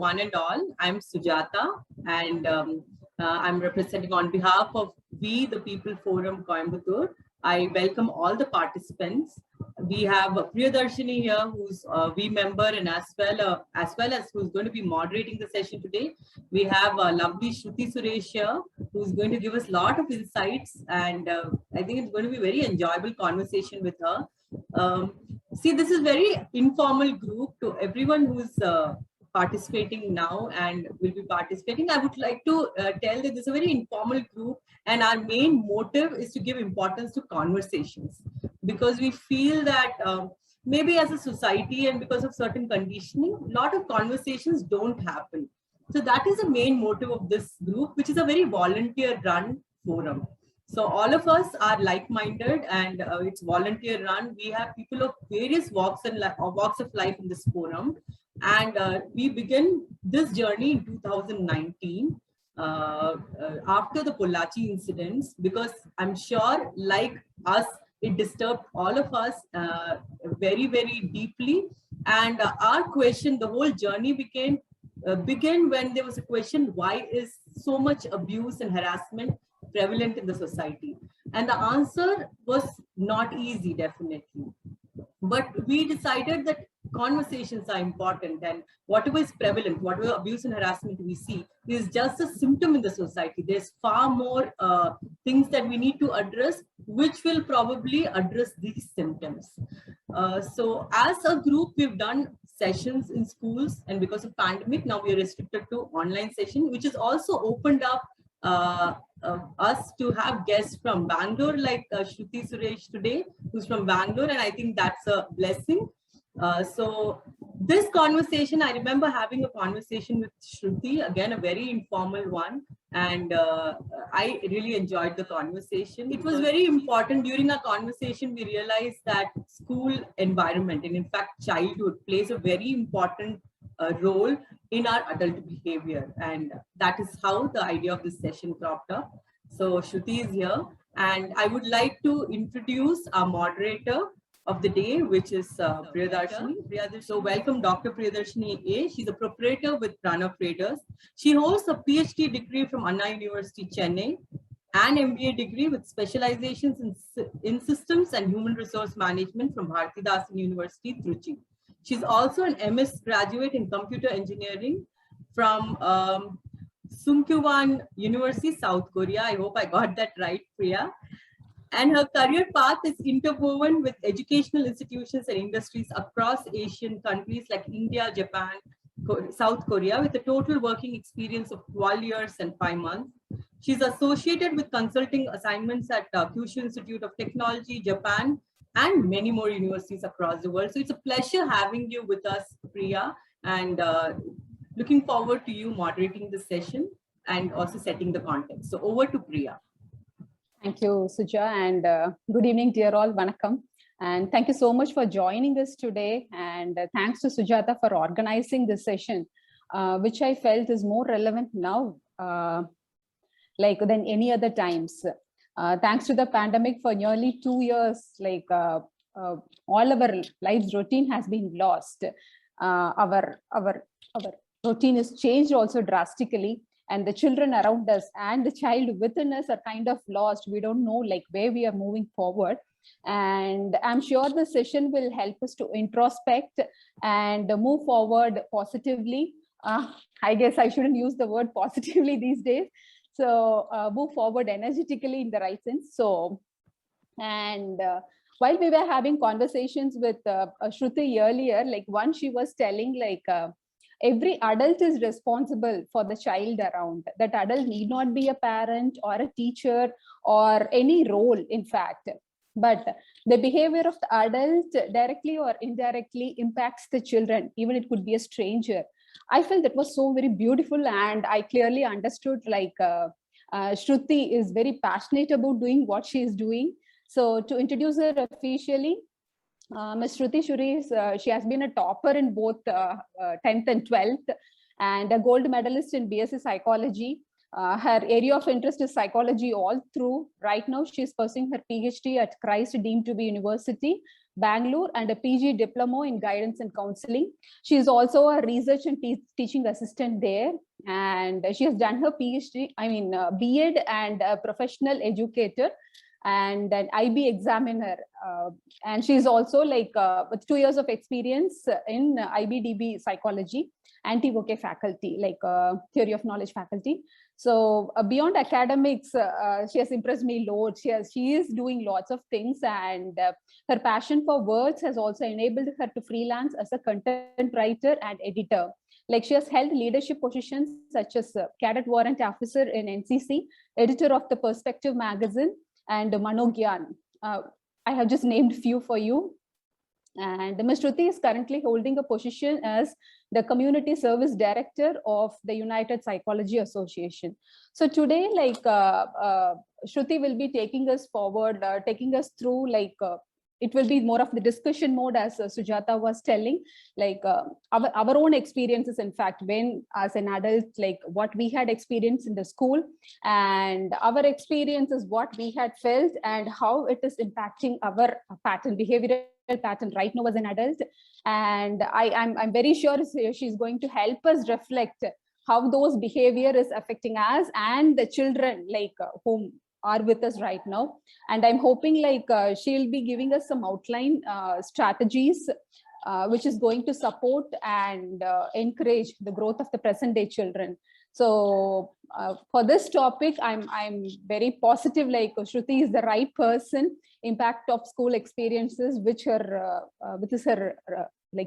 one and all. I'm Sujata, and I'm representing on behalf of We the People Forum Coimbatore. I welcome all the participants. We have Priyadarshini here, who's a We member, and as well as who's going to be moderating the session today. We have lovely Shruti Suresh here, who's going to give us a lot of insights, and I think it's going to be a very enjoyable conversation with her. See, this is very informal group. To everyone who's participating now and will be participating, I would like to tell that this is a very informal group, and our main motive is to give importance to conversations, because we feel that maybe as a society and because of certain conditioning, a lot of conversations don't happen. So that is the main motive of this group, which is a very volunteer run forum. So all of us are like-minded, and it's volunteer run. We have people of various walks of life in this forum, and we begin this journey in 2019 after the Pollachi incidents, because I'm sure, like us, it disturbed all of us very, very deeply. And our question, the whole journey began when there was a question: why is so much abuse and harassment prevalent in the society? And the answer was not easy, definitely. But we decided that conversations are important, and whatever is prevalent, whatever abuse and harassment we see is just a symptom in the society. There's far more things that we need to address, which will probably address these symptoms. So as a group, we've done sessions in schools, and because of pandemic, now we are restricted to online session, which has also opened up us to have guests from Bangalore, like Shruti Suresh today, who's from Bangalore, and I think that's a blessing. So this conversation, I remember having a conversation with Shruti, again, a very informal one, and I really enjoyed the conversation. It was very important. During our conversation, we realized that school environment, and in fact, childhood, plays a very important role in our adult behavior, and that is how the idea of this session cropped up. So Shruti is here, and I would like to introduce our moderator of the day, which is Priyadarshini. So welcome Dr. Priyadarshini A. She's a proprietor with Pranav Traders. She holds a PhD degree from Anna University, Chennai, and MBA degree with specializations in systems and human resource management from Bharathidasan University, Trichy. She's also an MS graduate in computer engineering from Sungkyuan University, South Korea. I hope I got that right, Priya. And her career path is interwoven with educational institutions and industries across Asian countries like India, Japan, South Korea, with a total working experience of 12 years and 5 months. She's associated with consulting assignments at Kyushu Institute of Technology, Japan, and many more universities across the world. So it's a pleasure having you with us, Priya, and looking forward to you moderating the session and also setting the context. So over to Priya. Thank you, Suja, and good evening, dear all. Vanakkam. And thank you so much for joining us today. And thanks to Sujata for organizing this session, which I felt is more relevant now than any other times. Thanks to the pandemic, for nearly 2 years, all our lives routine has been lost. Our routine is changed also drastically, and the children around us and the child within us are kind of lost. We don't know where we are moving forward. And I'm sure the session will help us to introspect and move forward positively. I guess I shouldn't use the word positively these days. So move forward energetically in the right sense. So, and while we were having conversations with Shruti earlier, one, she was telling every adult is responsible for the child around. That adult need not be a parent or a teacher or any role, in fact. But the behavior of the adult directly or indirectly impacts the children, even it could be a stranger. I felt that was so very beautiful, and I clearly understood Shruti is very passionate about doing what she is doing. So to introduce her officially, Ms. Shruti Shuri, she has been a topper in both 10th and 12th, and a gold medalist in BSc Psychology. Her area of interest is psychology all through. Right now, she is pursuing her PhD at Christ Deemed to be University, Bangalore, and a PG diploma in guidance and counseling. She is also a research and teaching assistant there, and she has done her PhD, B.Ed, and a professional educator and an IB examiner. And she is also with 2 years of experience in IBDB psychology, anti-voc faculty, theory of knowledge faculty. So beyond academics, she has impressed me loads. She is doing lots of things, and her passion for words has also enabled her to freelance as a content writer and editor. Like, she has held leadership positions such as cadet warrant officer in NCC, editor of the Perspective magazine, and Manogyan. I have just named few for you. And Ms. Shruti is currently holding a position as the Community Service Director of the United Psychology Association. So today, Shruti will be taking us forward, taking us through it will be more of the discussion mode, as Sujata was telling, our own experiences, in fact, when as an adult, what we had experienced in the school, and our experiences, what we had felt, and how it is impacting our behavioral pattern right now as an adult. And I'm very sure she's going to help us reflect how those behavior is affecting us and the children whom are with us right now. And I'm hoping she'll be giving us some outline strategies which is going to support and encourage the growth of the present day children. So for this topic, I'm very positive, Shruti is the right person. Impact of school experiences, which is her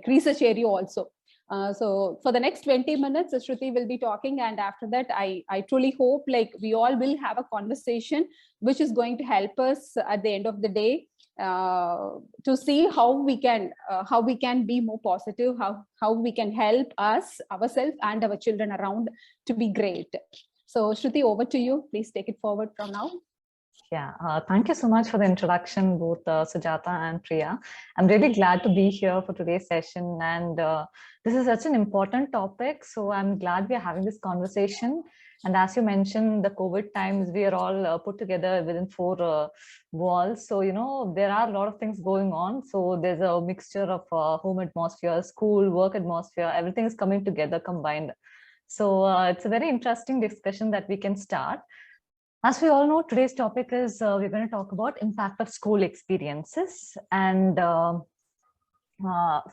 research area also. So for the next 20 minutes, Shruti will be talking, and after that, I truly hope we all will have a conversation which is going to help us at the end of the day to see how we can be more positive, how we can help us, ourselves, and our children around to be great. So Shruti, over to you. Please take it forward from now. Yeah, thank you so much for the introduction, both Sujata and Priya. I'm really glad to be here for today's session, and this is such an important topic, so I'm glad we are having this conversation. And as you mentioned, the COVID times, we are all put together within 4 walls, so there are a lot of things going on. So there's a mixture of home atmosphere, school, work atmosphere, everything is coming together, combined. So it's a very interesting discussion that we can start. As we all know, today's topic is we're going to talk about impact of school experiences. And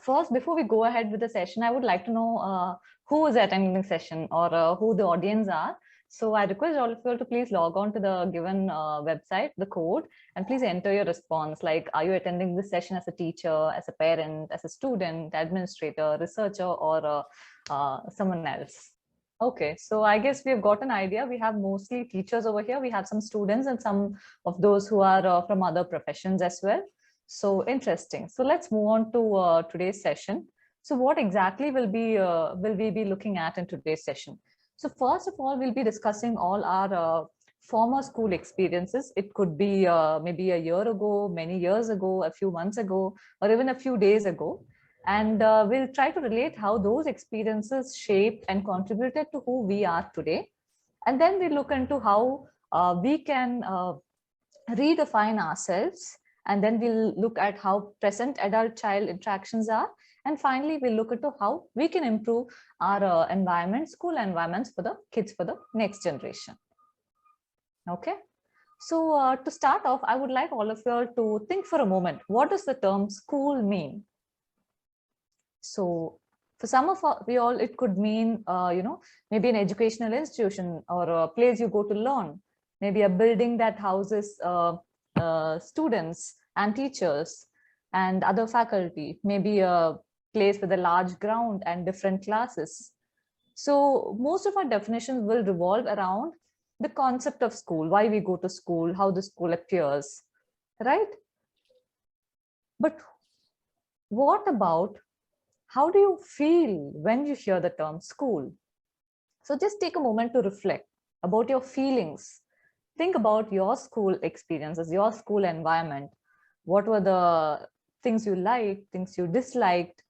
first, before we go ahead with the session, I would like to know who is attending the session, or who the audience are. So I request all of you to please log on to the given website, the code, and please enter your response. Like, are you attending this session as a teacher, as a parent, as a student, administrator, researcher, or someone else? Okay, so I guess we've got an idea. We have mostly teachers over here. We have some students and some of those who are from other professions as well. So interesting. So let's move on to today's session. So what exactly will we be looking at in today's session? So first of all, we'll be discussing all our former school experiences. It could be maybe a year ago, many years ago, a few months ago, or even a few days ago. And we'll try to relate how those experiences shaped and contributed to who we are today. And then we look into how we can redefine ourselves. And then we'll look at how present adult-child interactions are. And finally, we'll look into how we can improve our environment, school environments for the kids, for the next generation. Okay. So to start off, I would like all of you to think for a moment, what does the term school mean? So for some of we all, it could mean, maybe an educational institution or a place you go to learn, maybe a building that houses students and teachers and other faculty, maybe a place with a large ground and different classes. So most of our definitions will revolve around the concept of school, why we go to school, how the school appears, right? But what about how do you feel when you hear the term school? So just take a moment to reflect about your feelings. Think about your school experiences, your school environment. What were the things you liked, things you disliked,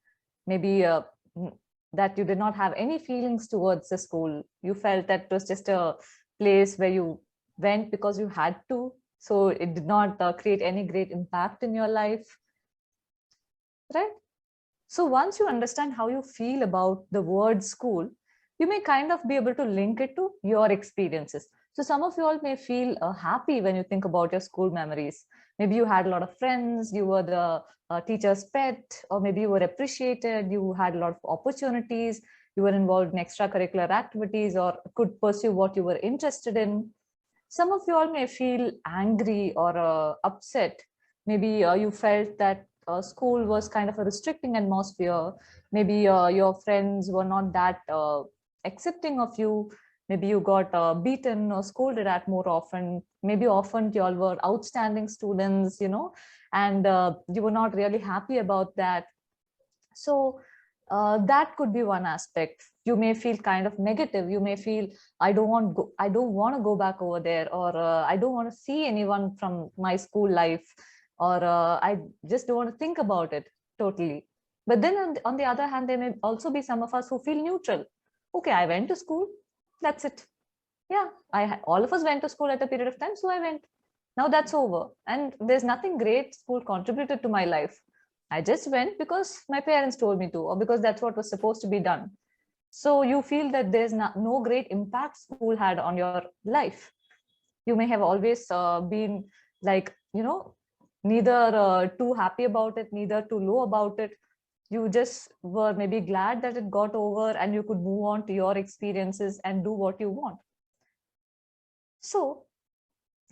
maybe that you did not have any feelings towards the school. You felt that it was just a place where you went because you had to. So it did not create any great impact in your life. right? So once you understand how you feel about the word school, you may kind of be able to link it to your experiences. So some of you all may feel happy when you think about your school memories. Maybe you had a lot of friends, you were the teacher's pet, or maybe you were appreciated, you had a lot of opportunities, you were involved in extracurricular activities or could pursue what you were interested in. Some of you all may feel angry or upset. Maybe you felt that school was kind of a restricting atmosphere. Maybe your friends were not that accepting of you. Maybe you got beaten or scolded at more often. Maybe often you all were outstanding students, and you were not really happy about that. So that could be one aspect. You may feel kind of negative. You may feel, I don't want to go back over there, or I don't want to see anyone from my school life, or I just don't want to think about it totally. But then on the other hand, there may also be some of us who feel neutral. Okay, I went to school, that's it. Yeah, all of us went to school at a period of time, so I went. Now that's over, and there's nothing great school contributed to my life. I just went because my parents told me to, or because that's what was supposed to be done. So you feel that there's no great impact school had on your life. You may have always been like, neither too happy about it, neither too low about it. You just were maybe glad that it got over and you could move on to your experiences and do what you want. So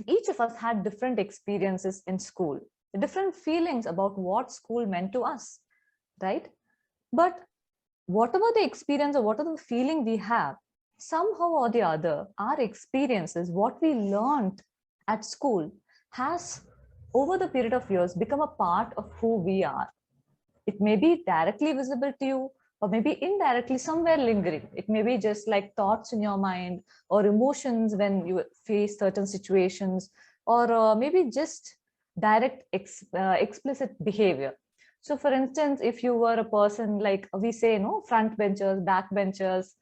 each of us had different experiences in school, different feelings about what school meant to us, right? But whatever the experience or whatever the feeling we have, somehow or the other, our experiences, what we learned at school has, over the period of years, become a part of who we are. It may be directly visible to you, or maybe indirectly somewhere lingering. It may be just like thoughts in your mind or emotions when you face certain situations, or maybe just direct explicit behavior. So for instance, if you were a person, like we say, front benchers, back benchers,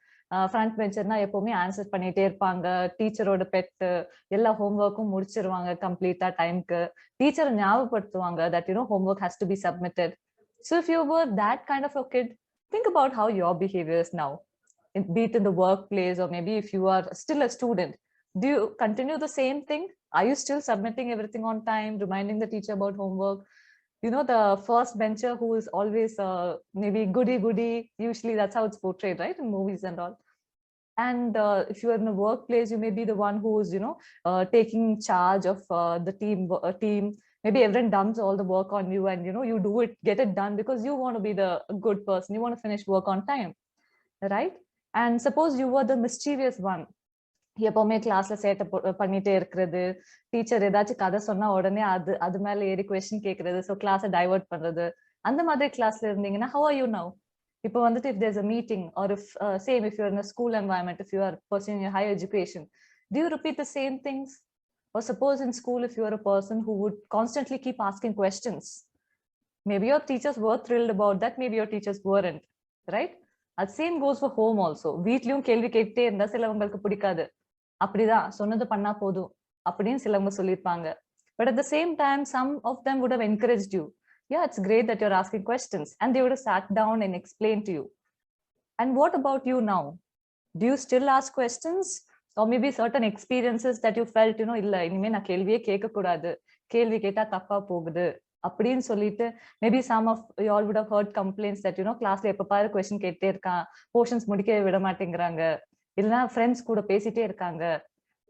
front பெஞ்சர்னா எப்பவுமே answer பண்ணிட்டே இருப்பாங்க, டீச்சரோட bed, எல்லா ஹோம்ஒர்க்கும் முடிச்சிருவாங்க கம்ப்ளீட்டா டைம்க்கு, டீச்சரை ஞாபகப்படுத்துவாங்க that homework has to be submitted. So if you were that kind of a kid, think about how your behavior is now, be it in the workplace, or maybe if you are still a student. Do you continue the same thing? Are you still submitting everything on time, reminding the teacher about homework? The first bencher who is always maybe goody, usually that's how it's portrayed, right, in movies and all. And if you are in a workplace, you may be the one who is taking charge of the team. Maybe everyone dumps all the work on you, and you do it, get it done, because you want to be the good person, you want to finish work on time, right? And suppose you were the mischievous one. எப்பவுமே கிளாஸ்ல சேட்டை பண்ணிட்டே இருக்கிறது, teacher ஏதாச்சும் கதை சொன்னா உடனே அது மேல ஏறி கொஸ்டின் கேட்கறது, ஸோ கிளாஸை டைவர்ட் பண்றது, அந்த மாதிரி கிளாஸ்ல இருந்தீங்கன்னா how are you now? இப்போ வந்துட்டு if there's a meeting, or if same if you're in a school environment, if you are pursuing your higher education, do you repeat the same things? Or suppose in school, if you are a person who would constantly keep asking questions, maybe your teachers were thrilled about that, maybe your teachers weren't, right? That same goes for home also. வீட்லயும் கேள்வி கேட்டே இருந்தா சிலவங்களுக்கு பிடிக்காது, அப்படிதான் சொன்னது பண்ணா போதும் அப்படின்னு சிலவங்க சொல்லியிருப்பாங்க. But at the same time, some of them would have encouraged you. Yeah, it's great that you're asking questions, and they would have sat down and explained to you. And what about you now? Do you still ask questions? Or maybe certain experiences that you felt, இல்ல இனிமே நான் கேள்வியே கேட்க கூடாது, கேள்வி கேட்டா தப்பா போகுது அப்படின்னு சொல்லிட்டு, maybe some of you all would have heard complaints that கிளாஸ்ல எப்ப பாரு கொஸ்டின் கேட்டே இருக்கான், போர்ஷன்ஸ் முடிக்கவே விட மாட்டேங்கிறாங்க, இல்லைன்னா ஃப்ரெண்ட்ஸ் கூட பேசிட்டே இருக்காங்க,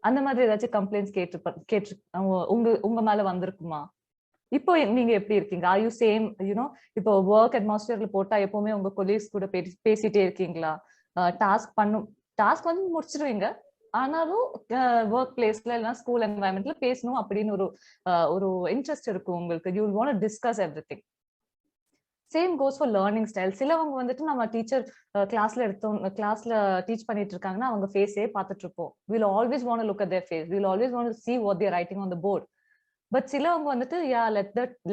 அந்த மாதிரி ஏதாச்சும் கம்ப்ளைண்ட்ஸ் கேட்டு உங்க மேல வந்திருக்குமா? இப்போ நீங்க எப்படி இருக்கீங்க? Are you same? இப்போ ஒர்க் அட்மாஸ்பியர்ல போட்டா எப்பவுமே உங்க கொலீக்ஸ் கூட பேசிட்டே இருக்கீங்களா? டாஸ்க் வந்து முடிச்சிருவீங்க, ஆனாலும் ஒர்க் பிளேஸ்ல இல்லைன்னா ஸ்கூல் என்வாயன்மெண்ட்ல பேசணும் அப்படின்னு ஒரு இன்ட்ரெஸ்ட் இருக்கும் உங்களுக்கு. You will want to discuss everything. Same goes for learning style. சிலவங்க வந்துட்டு நம்ம டீச்சர் கிளாஸ்ல டீச் பண்ணிட்டு இருக்காங்கன்னா அவங்க ஃபேஸே பார்த்துட்டு இருப்போம். Will always want to look at their face, will always want to see what they are writing on the board. But சிலவங்க வந்துட்டு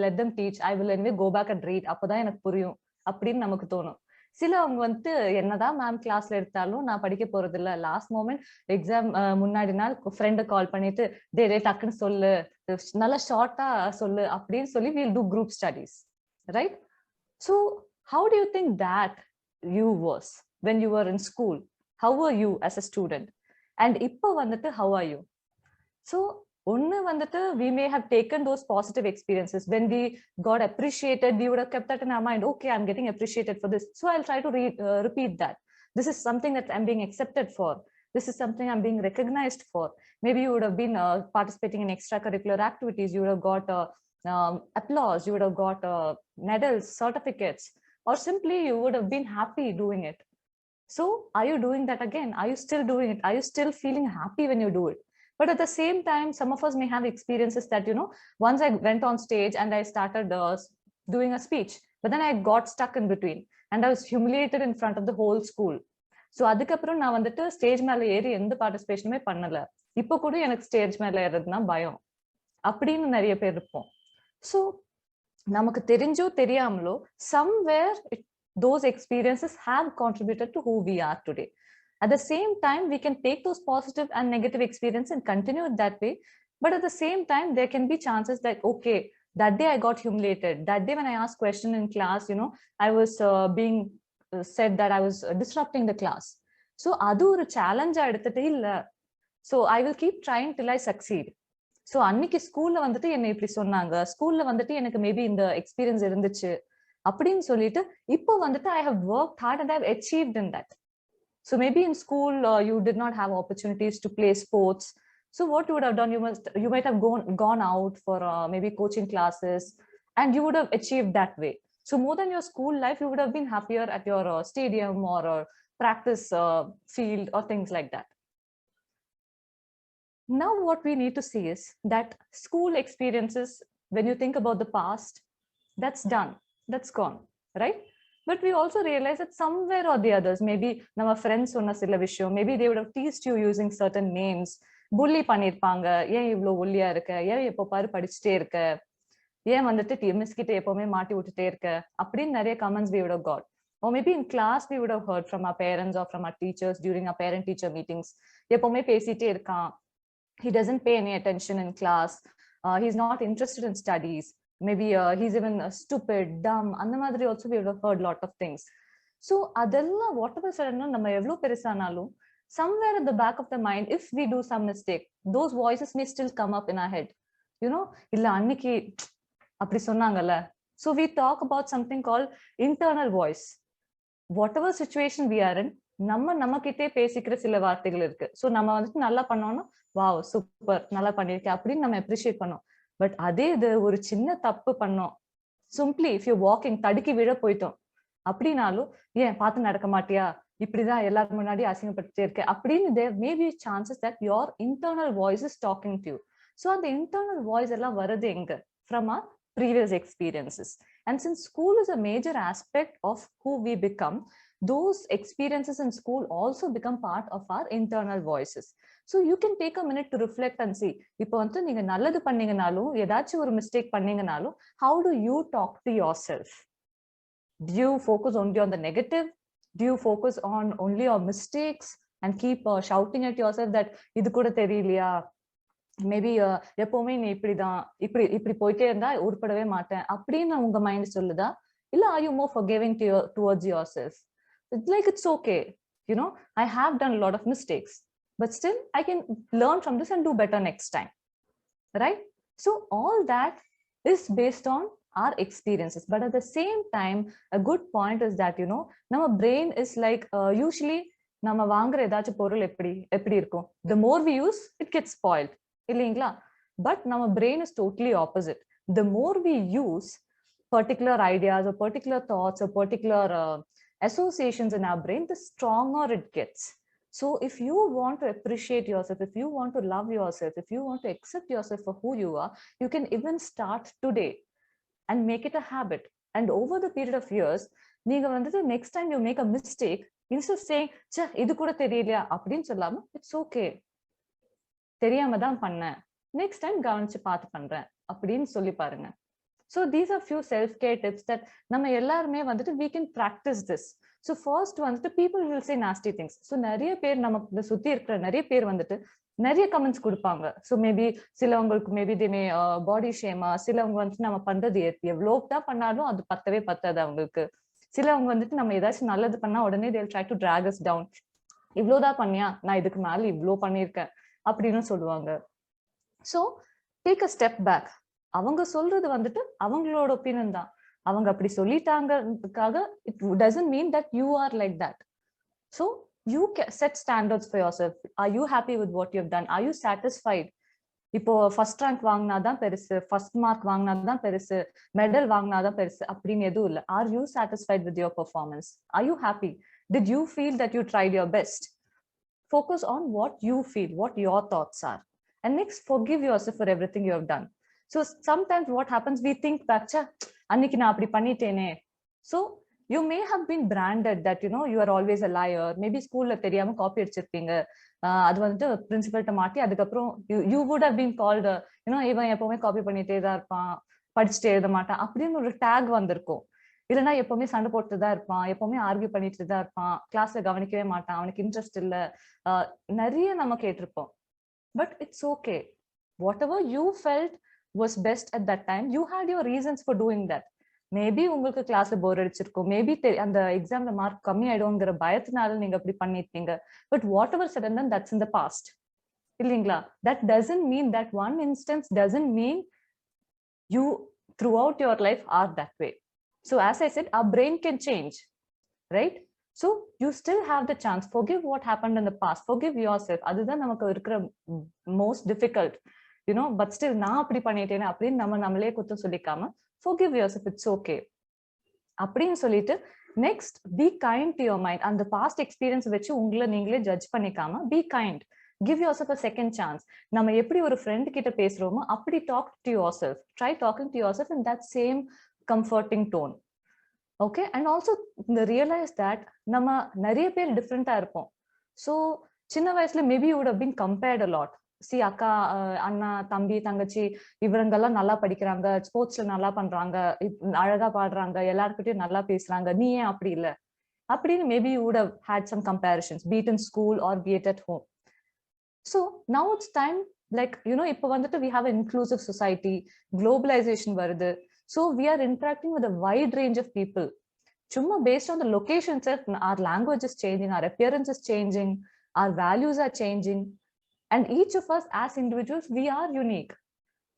let them teach, I will anyway go back and read, அப்பதான் எனக்கு புரியும் அப்படின்னு நமக்கு தோணும். சிலவங்க வந்துட்டு என்னதான் மேம் கிளாஸ்ல எடுத்தாலும் நான் படிக்க போறது இல்ல, லாஸ்ட் மோமெண்ட் எக்ஸாம் முன்னாடி நாள் ஃப்ரெண்டை கால் பண்ணிட்டு டே டக்குன்னு சொல்லு, நல்லா ஷார்ட்டா சொல்லு அப்படின்னு சொல்லி we'll do group studies, right? So how do you think that you was when you were in school? How were you as a student? And இப்போ வந்துட்டு how are you? So ஒண்ணு வந்துட்டு we may have taken those positive experiences. When we got appreciated, we would have kept that in our mind. Okay, I'm getting appreciated for this, so I'll try to repeat that. This is something that I'm being accepted for. This is something I'm being recognized for. Maybe you would have been participating in extracurricular activities. You would have got applause. You would have got medals, certificates, or simply you would have been happy doing it. So are you doing that again? Are you still doing it? Are you still feeling happy when you do it? But at the same time, some of us may have experiences that, you know, once I went on stage and I started doing a speech, but then I got stuck in between and I was humiliated in front of the whole school. So அதுக்கப்புறம் நான் வந்துட்டு stage மேல ஏறி எந்த பார்ட்டிசிபேஷனுமே பண்ணல. இப்போ கூட எனக்கு ஸ்டேஜ் மேல ஏறதுன்னா பயம் அப்படின்னு நிறைய பேர் இருப்போம். ஸோ நமக்கு தெரிஞ்சோ தெரியாமலோ somewhere those experiences have contributed to who we are today. At the same time, we can take those positive and negative experiences and continue it that way. But at the same time, there can be chances that, okay, that day I got humiliated. That day when I asked question in class, you know, I was being said that I was disrupting the class. So adu oru challenge ah eduthittu illa. So I will keep trying till I succeed. So அன்னைக்கு ஸ்கூல்ல வந்துட்டு என்ன இப்படி சொன்னாங்க, ஸ்கூல்ல வந்துட்டு எனக்கு maybe இந்த எக்ஸ்பீரியன்ஸ் இருந்துச்சு அப்படின்னு சொல்லிட்டு இப்போ வந்துட்டு I have worked hard and I have achieved in that. So maybe in school you did not have opportunities to play sports. So what you would have done, you might have gone out for maybe coaching classes, and you would have achieved that way. So more than your school life, you would have been happier at your stadium or practice field or things like that. Now what we need to see is that school experiences, when you think about the past, that's done, that's gone, right? But we also realize that somewhere or the others, maybe நம்ம friends சொன்ன சில விஷயம், maybe they would have teased you using certain names, bully பண்ணிருப்பாங்க, ஏன் இவ்ளோ ஒல்லியா இருக்க, ஏன் எப்போ பாரு படிச்சுட்டே இருக்க, ஏன் வந்துட்டு மிஸ் கிட்ட எப்பவுமே மாட்டி விட்டுட்டே இருக்க, அப்படின்னு நிறைய comments we would have got. Or maybe in class we would have heard from our parents or from our teachers during our parent teacher meetings, எப்பவுமே பேசிட்டே இருக்கான், he doesn't pay any attention in class, he's not interested in studies, maybe he's even stupid, dumb, and the madri also we would have heard a lot of things. So adella whatever suddenly nama evlo perisanalum, somewhere at the back of the mind, if we do some mistake, those voices may still come up in our head, you know, illa anniki appadi sonnangala. So we talk about something called internal voice. Whatever situation we are in, நம்ம கிட்டே பேசிக்கிற சில வார்த்தைகள் இருக்கு. So நம்ம வந்துட்டு நல்லா பண்ணோம்னா வாவ் சூப்பர் நல்லா பண்ணிருக்க அப்படின்னு நம்ம அப்ரிஷியேட் பண்ணோம். பட் அதே இது ஒரு சின்ன தப்பு பண்ணோம், சிம்பிளி இஃப் யூ வாக்கிங் தடுக்கி விழ போயிட்டோம் அப்படின்னாலும், ஏன் பார்த்து நடக்க மாட்டியா, இப்படிதான் எல்லாரும் முன்னாடி அசிங்கப்பட்டுட்டே இருக்க அப்படின்னு, there may be chances that your internal voice is talking to you. So அந்த internal voice எல்லாம் வருது எங்க? From our previous experiences. And since school is a major aspect of who we become, those experiences in school also become part of our internal voices. So you can take a minute to reflect and see, இப்போ வந்து நீங்க நல்லது பண்ணீங்கனாலும் ஏதாச்சும் ஒரு mistake பண்ணீங்கனாலும், how do you talk to yourself? Do you focus only on the negative? Do you focus on only your mistakes and keep shouting at yourself that இது கூட தெரியலையா, maybe எப்பவுமே நீ இப்படிதான் இப்படி போயிட்டே இருந்தா உருப்படவே மாட்டேன் அப்படின்னு உங்க மைண்ட் சொல்லுதா, இல்ல are you more forgiving towards yourself? It's like, it's okay, you know, I have done a lot of mistakes, but still I can learn from this and do better next time, right? So all that is based on our experiences. But at the same time, a good point is that, you know, our brain is like usually நம்ம வாங்குற ஏதாச்சும் பொருள் எப்படி இருக்கும், the more we use it gets spoiled இல்லீங்களா? But our brain is totally opposite. The more we use particular ideas or particular thoughts or particular associations in our brain, the stronger it gets. So if you want to appreciate yourself, if you want to love yourself, if you want to accept yourself for who you are, you can even start today and make it a habit. And over the period of years, நீங்க வந்துட்டு next time you make a mistake, instead of saying ச்சே இது கூட தெரியலையா அப்படின்னு சொல்லாம, it's okay, தெரியாம தான் பண்ணேன், next time கவனிச்சு பார்த்து பண்றேன் அப்படின்னு சொல்லி பாருங்க. So these are few self-care tips that நம்ம எல்லாருமே வந்துட்டு we can practice this. So first வந்துட்டு people will say nasty things. So நிறைய பேர் நமக்கு சுத்தி இருக்கிற நிறைய பேர் வந்துட்டு நிறைய கமெண்ட்ஸ் கொடுப்பாங்க. ஸோ மேபி சிலவங்களுக்கு மேபி தே பாடி ஷேமா, சிலவங்க வந்துட்டு நம்ம பண்றது எவ்வளோ தான் பண்ணாலும் அது பத்தவே பத்தாது அவங்களுக்கு. சிலவங்க வந்துட்டு நம்ம ஏதாச்சும் நல்லது பண்ணா உடனே they'll try to drag us down. இவ்வளோதான் பண்ணியா, நான் இதுக்கு மேல இவ்வளோ பண்ணியிருக்கேன் அப்படின்னு சொல்லுவாங்க. So take a step back. அவங்க சொல்றது வந்துட்டு அவங்களோட ஒப்பீனியன் தான். அவங்க அப்படி சொல்லிட்டாங்கிறதுக்காக it doesn't mean that you are like that. So you set standards for yourself. Are you happy with what you've done? Are you satisfied? இப்போ ஃபர்ஸ்ட் ரேங்க் வாங்கினாதான் பெருசு, ஃபர்ஸ்ட் மார்க் வாங்கினாதான் பெருசு, மெடல் வாங்கினாதான் பெருசு அப்படின்னு எதுவும் இல்லை. Are you satisfied with your performance? Are you happy? Did you feel that you tried your best? Focus on what you feel, what your thoughts are. And next, forgive yourself for everything you have done. So sometimes what happens, we think back, அன்னைக்கு நான் அப்படி பண்ணிட்டேனே. So you may have been branded that you are always a liar. Maybe ஸ்கூல்ல தெரியாம copy அடிச்சிருப்பீங்க, அது வந்துட்டு பிரின்சிபல்ட்ட மாட்டி அதுக்கப்புறம் you would have been called இவன் எப்பவுமே காப்பி பண்ணிட்டே தான் இருப்பான், படிச்சுட்டே எழுத மாட்டான் அப்படின்னு ஒரு டேக் வந்திருக்கும். இல்லைன்னா எப்பவுமே சண்டை போட்டுதான் இருப்பான், எப்பவுமே ஆர்கியூ பண்ணிட்டு தான் இருப்பான், கிளாஸ்ல கவனிக்கவே மாட்டான், அவனுக்கு இன்ட்ரெஸ்ட் இல்ல, நிறைய நம்ம கேட்டிருப்போம். But it's okay. Whatever you felt was best at that time, you had your reasons for doing that. Maybe உங்களுக்கு கிளாஸ்ல போர் அடிச்சிருக்கும், மேபி அந்த எக்ஸாம்ல மார்க் கம்மி ஆயிடும்ங்கிற பயத்தினால நீங்க அப்படி பண்ணிருக்கீங்க. But what ever said and done, that's in the past. இல்லைங்களா? That doesn't mean, that one instance doesn't mean you throughout your life are that way. So as I said, our brain can change, right? So you still have the chance. Forgive what happened in the past. Forgive yourself. அதுதான் நமக்கு இருக்கிற most difficult, but still நான் அப்படி பண்ணிட்டேனே அப்படின்னு நம்மளே குத்தம் சொல்லிக்காம forgive yourself, it's okay அப்படின்னு சொல்லிட்டு next be kind to your mind. அந்த past experience வச்சு உங்களை நீங்களே judge பண்ணிக்காம be kind. Give yourself a second chance. நம்ம எப்படி ஒரு friend கிட்ட பேசுறோமோ அப்படி talk to yourself. Try talking to yourself in that same comforting tone. Okay, and also realize that நம்ம நிறைய பேர் டிஃப்ரெண்டா இருப்போம். ஸோ சின்ன வயசுல maybe you would have been compared a lot. அக்கா, அண்ணா, தம்பி, தங்கச்சி இவங்கெல்லாம் நல்லா படிக்கிறாங்க, ஸ்போர்ட்ஸ்ல நல்லா பண்றாங்க, அழகா பாடுறாங்க, எல்லாருக்கிட்டையும் நல்லா பேசுறாங்க, நீ ஏன் அப்படி இல்லை அப்படின்னு maybe you would have had some comparisons, be it in school or be it at home. So now it's time, like இப்போ வந்துட்டு we have an inclusive society, globalization வருது. So we are interacting with a wide range of people. Chumma based on the location itself, our language is changing, our appearance is changing, our values are changing. And each of us as individuals, we are unique.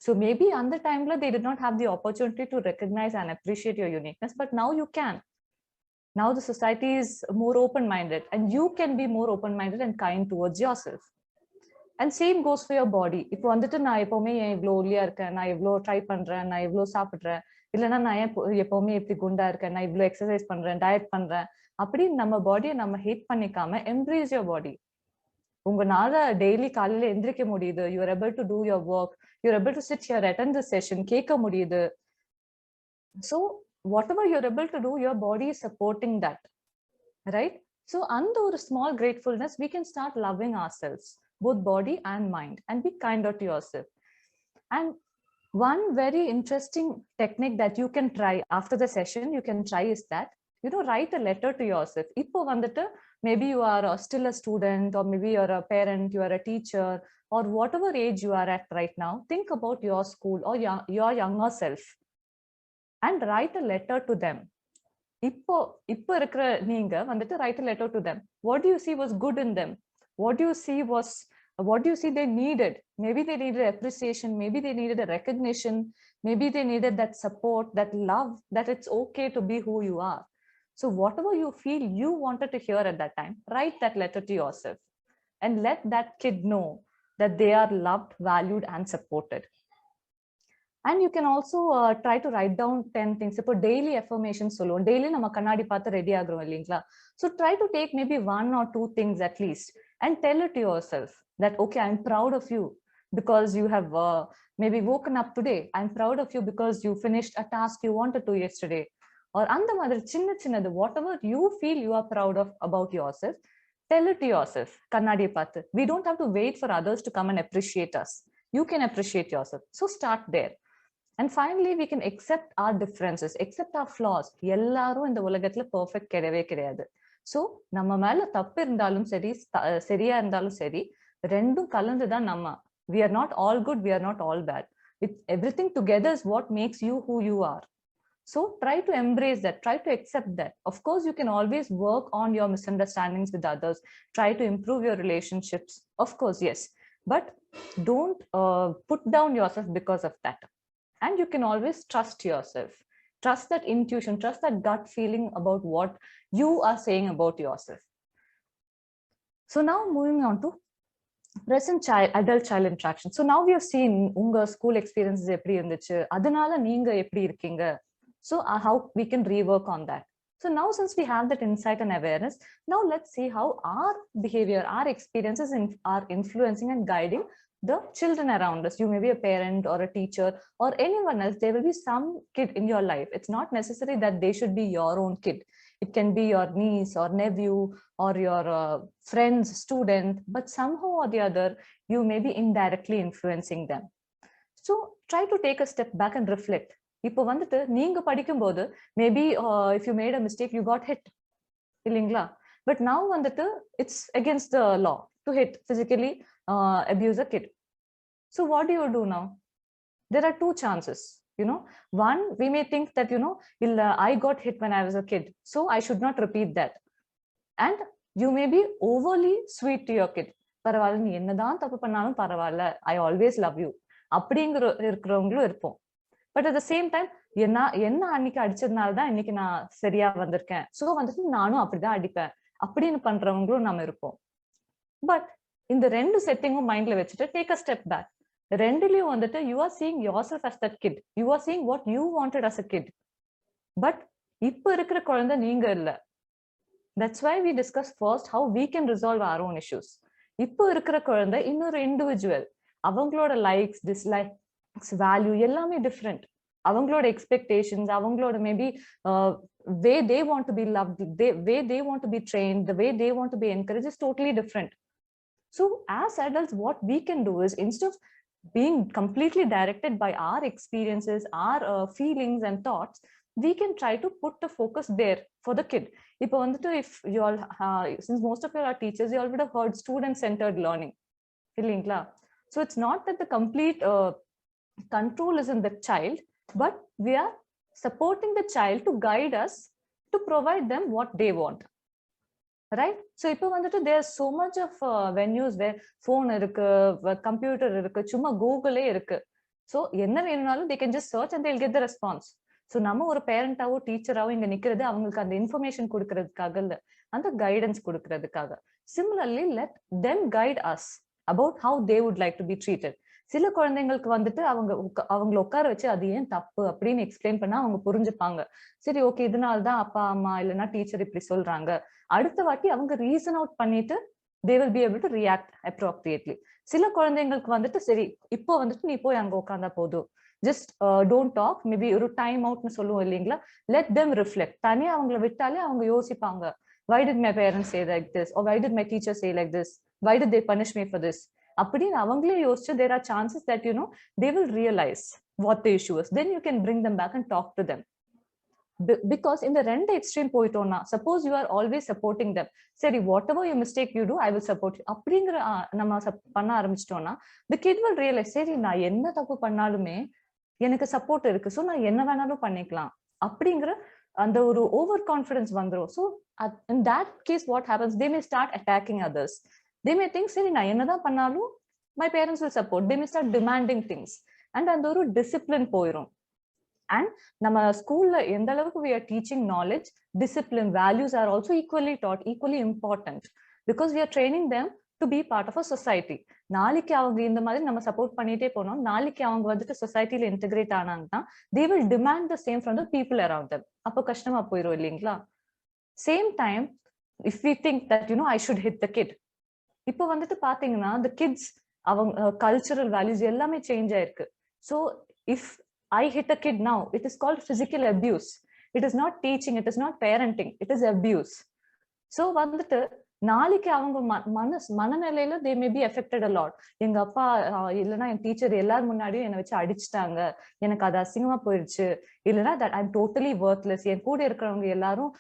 So maybe on the time they did not have the opportunity to recognize and appreciate your uniqueness, but now you can. Now the society is more open-minded and you can be more open-minded and kind towards yourself. And same goes for your body. இப்போ வந்துட்டு நான் எப்பவுமே இவ்வளோ ஒல்லியா இருக்கேன், நான் இவ்வளோ try பண்றேன், நான் இவ்வளோ சாப்பிட்றேன், இல்லைன்னா நான் எப்பவுமே இப்படி குண்டா இருக்கேன், நான் இவ்வளோ எக்ஸசைஸ் பண்றேன், டயட் பண்றேன் அப்படின்னு நம்ம பாடியை நம்ம ஹேட் பண்ணிக்காம எம்ப்ரேஸ் யுவர் பாடி. உங்களால டெய்லி காலையில எந்திரிக்க முடியுது, you are able to do your work, you are able to sit here, attend the session, கேட்க முடியுது. So whatever you are able to do, your body is supporting that, right? So அந்த ஒரு small gratefulness we can start loving ourselves, both body and mind, and be kinder to yourself. And one very interesting technique that you can try after the session, you can try is that write a letter to yourself. இப்போ வந்துட்டு maybe you are still a student, or maybe you're a parent, you are a teacher, or whatever age you are at right now, think about your school or your younger self and write a letter to them. இப்போ இருக்கிற நீங்க வந்துட்டு write a letter to them. What do you see was good in them? What do you see they needed? Maybe they needed appreciation, maybe they needed a recognition, maybe they needed that support, that love, that it's okay to be who you are. So whatever you feel you wanted to hear at that time, write that letter to yourself and let that kid know that they are loved, valued and supported. And you can also try to write down 10 things. இப்போ daily affirmations சொல்லுவோம், daily நம்ம கண்ணாடி பார்த்து ready ஆகுறோம் இல்லைங்களா? So try to take maybe 1 or 2 things at least and tell it to yourself that okay, I'm proud of you because you have maybe woken up today. I'm proud of you because you finished a task you wanted to yesterday. Or அந்த மாதிரி சின்னது whatever you feel you are proud of about yourself, tell it to yourself கண்ணாடி பார்த்து. We don't have to wait for others to come and appreciate us. You can appreciate yourself. So start there. And finally, we can accept our differences, accept our flaws. எல்லாரும் இந்த உலகத்துல perfect கிடையவே கிடையாது. So நம்ம மேல தப்பு இருந்தாலும் சரி, சரியா இருந்தாலும் சரி, ரெண்டும் கலந்துதான் நம்ம. We are not all good, we are not all bad. Everything together is what makes you who you are. So try to embrace that, try to accept that. Of course, you can always work on your misunderstandings with others, try to improve your relationships. Of course, yes. But don't put down yourself because of that. And you can always trust yourself. Trust that intuition, trust that gut feeling about what you are saying about yourself. So now moving on to present adult child interaction. So now we have seen unga school experiences eppadi irunduchu, adanala neenga eppadi irkeenga. So how we can rework on that. So now, since we have that insight and awareness, now let's see how our behavior, our experiences are influencing and guiding the children around us. You may be a parent or a teacher or anyone else. There will be some kid in your life. It's not necessary that they should be your own kid. It can be your niece or nephew or your friend's student, but somehow or the other, you may be indirectly influencing them. So try to take a step back and reflect. இப்போ வந்துட்டு நீங்க படிக்கும்போது maybe if you made a mistake, you got hit இல்லைங்களா? But now வந்துட்டு it's against the law to hit, physically abuse a kid. So what do you do now? There are two chances, you know. One, we may think that, you know, I got hit when I was a kid, so I should not repeat that. And you may be overly sweet to your kid. பரவாயில்ல, நீ என்னதான் தப்பு பண்ணாலும் பரவாயில்ல, I always love you அப்படிங்கிற இருக்கிறவங்களும் இருப்போம். But at the same time என்ன அன்னைக்கு அடிச்சதுனால தான் இன்னைக்கு நான் சரியா வந்திருக்கேன், சோ வந்துட்டு நானும் அப்படிதான் அடிப்பேன் அப்படின்னு பண்றவங்களும் நம்ம இருப்போம். பட் இந்த ரெண்டு செட்டிங்கும் மைண்ட்ல வச்சுட்டு டேக் அ ஸ்டெப் பேக். ரெண்டுலயும் வந்துட்டு you are seeing yourself as that kid, you are seeing what you wanted as a kid. But இப்ப இருக்கிற குழந்தை நீங்க இல்ல. That's why we discuss first how we can resolve our own issues. இப்போ இருக்கிற குழந்தை இன்னொரு இண்டிவிஜுவல். அவங்களோட லைக்ஸ், டிஸ்லைக்ஸ், வேல்யூ எல்லாமே டிஃப்ரெண்ட். அவங்களோட எக்ஸ்பெக்டேஷன்ஸ், அவங்களோட maybe way they want to be loved, way they want to be trained, the way they want to be encouraged is totally different. So as adults, what we can do is, instead of being completely directed by our experiences, our feelings and thoughts, we can try to put the focus there for the kid. Ipo vandu, if you all since most of you are teachers, you all would have heard student centered learning illingla. So it's not that the complete control is in the child, but we are supporting the child to guide us, to provide them what they want, right? So ipo vandu there's so much of venues where phone irukku, computer irukku, chumma Google irukku. So enna venunalum they can just search and they'll get the response. So நம்ம ஒரு பேரண்டாவோ டீச்சராவோ இங்க நிக்கிறது அவங்களுக்கு அந்த information கொடுக்கறதுக்காக இல்ல, அந்த guidance கொடுக்கறதுக்காக. Similarly, let them guide us about how they would like to be treated. சில குழந்தைங்களுக்கு வந்துட்டு அவங்களை உட்கார வச்சு அது ஏன் தப்பு அப்படின்னு எக்ஸ்பிளைன் பண்ணா அவங்க புரிஞ்சுப்பாங்க. சரி, ஓகே, இதனால்தான் அப்பா அம்மா இல்லைன்னா டீச்சர் இப்படி சொல்றாங்க. அடுத்த வாட்டி அவங்க ரீசன் அவுட் பண்ணிட்டு they will be able to react appropriately. சில குழந்தைங்களுக்கு வந்துட்டு சரி, இப்போ வந்துட்டு நீ போய் அங்க உட்கார்ந்தா போதும், just don't talk, maybe ஒரு டைம் அவுட்னு சொல்லுவோம் இல்லைங்களா. let them reflect. தனியா அவங்கள விட்டாலே அவங்க யோசிப்பாங்க, why did my parents say like this, or why did my teacher say like this, why did they punish me for this அப்படின்னு அவங்களே யோசிச்சு there are chances that, you know, they will realize what the issue is. Then you can bring them back and talk to them. Because in the ரெண்டு extreme போயிட்டோம்னா, suppose you are always supporting them, சரி whatever you mistake you do, I will support you அப்படிங்கிற நம்ம பண்ண ஆரம்பிச்சிட்டோம்னா, the kid will realize, சரி நான் என்ன தப்பு பண்ணாலுமே எனக்கு சப்போர்ட் இருக்கு, சோ நான் என்ன வேணாலும் பண்ணிக்கலாம் அப்படிங்கிற அந்த ஒரு ஓவர் கான்ஃபிடன்ஸ் வந்துரும். So in that case what happens, they may start attacking others. They may think, சரி நான் என்னதான் பண்ணாலும் my parents will support. They may start demanding things and அந்த ஒரு டிசிப்ளின் போயிடும். And நம்ம ஸ்கூல்ல எந்த அளவுக்கு we are teaching knowledge, discipline, values are also equally taught, equally important, because we are training them to be part of a society. நாளைக்கு அவங்க இந்த மாதிரி நம்ம சப்போர்ட் பண்ணிட்டே போனோம், நாளைக்கு அவங்க வந்துட்டு சொசைட்டில integrate ஆனாங்கன்னா they will demand the same from the people around them. அப்போ கஷ்டமா போயிடும் இல்லைங்களா. Same time, if we think that, you know, I should hit the kid, இப்போ வந்துட்டு பாத்தீங்கன்னா the kids அவங்க கல்ச்சரல் வேல்யூஸ் எல்லாமே சேஞ்ச் ஆயிருக்கு. So if I hit a kid now, it is called physical abuse. It is not teaching, it is not parenting, it is abuse. So வந்துட்டு நாளைக்கு அவங்க மனநிலையில they may be affected a lot. எங்க அப்பா இல்லைன்னா என் teacher எல்லாரும் முன்னாடியும் என்னை வச்சு அடிச்சுட்டாங்க, எனக்கு அது அசிங்கமா போயிடுச்சு, இல்லைன்னா that I'm totally worthless, என் கூட இருக்கிறவங்க எல்லாரும்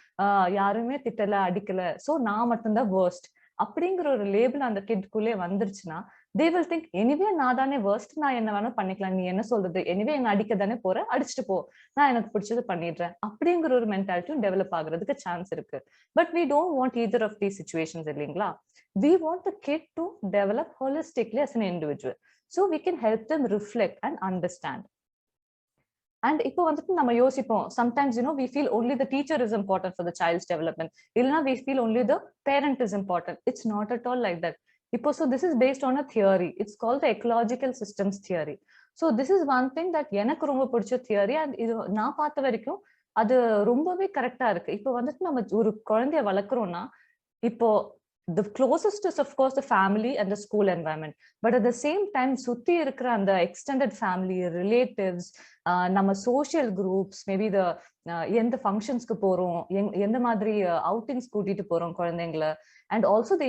யாருமே திட்டல அடிக்கல, சோ நான் மட்டும்தான் worst அப்படிங்கிற ஒரு லேபிள் அந்த கிட்குள்ளே வந்துருச்சுன்னா they will think எனிவே நான் தானே worst, நான் என்ன வேணா பண்ணிக்கலாம், நீ என்ன சொல்றது, எனிவே என்ன அடிக்க தானே போற, அடிச்சுட்டு போ, நான் எனக்கு பிடிச்சது பண்ணிடுறேன் அப்படிங்கிற ஒரு மென்டாலிட்டியும் டெவலப் ஆகுறதுக்கு சான்ஸ் இருக்கு. But we don't want either of these situations இல்லைங்களா. We want the kid to develop holistically as an individual, so we can help them reflect and understand. And இப்போ வந்துட்டு நம்ம யோசிப்போம், sometimes we feel only the teacher is important for the child's development, இல்லைன்னா we feel only the parent is important. It's not at all like that. So this is based on a theory. It's called the ecological systems theory. So this is one thing that எனக்கு ரொம்ப பிடிச்ச theory, and இது நான் பார்த்த வரைக்கும் அது ரொம்பவே கரெக்டா இருக்கு. இப்போ வந்துட்டு நம்ம ஒரு குழந்தைய வளர்க்குறோம்னா, இப்போ the closest is of course the family and the school environment, but at the same time சுத்தி இருக்கிற அந்த extended family, relatives, நம்ம social groups, maybe the எந்த ஃபங்க்ஷன்ஸ்க்கு போறோம், எந்த மாதிரி outings கூட்டிட்டு போறோம் குழந்தைங்களை, and also the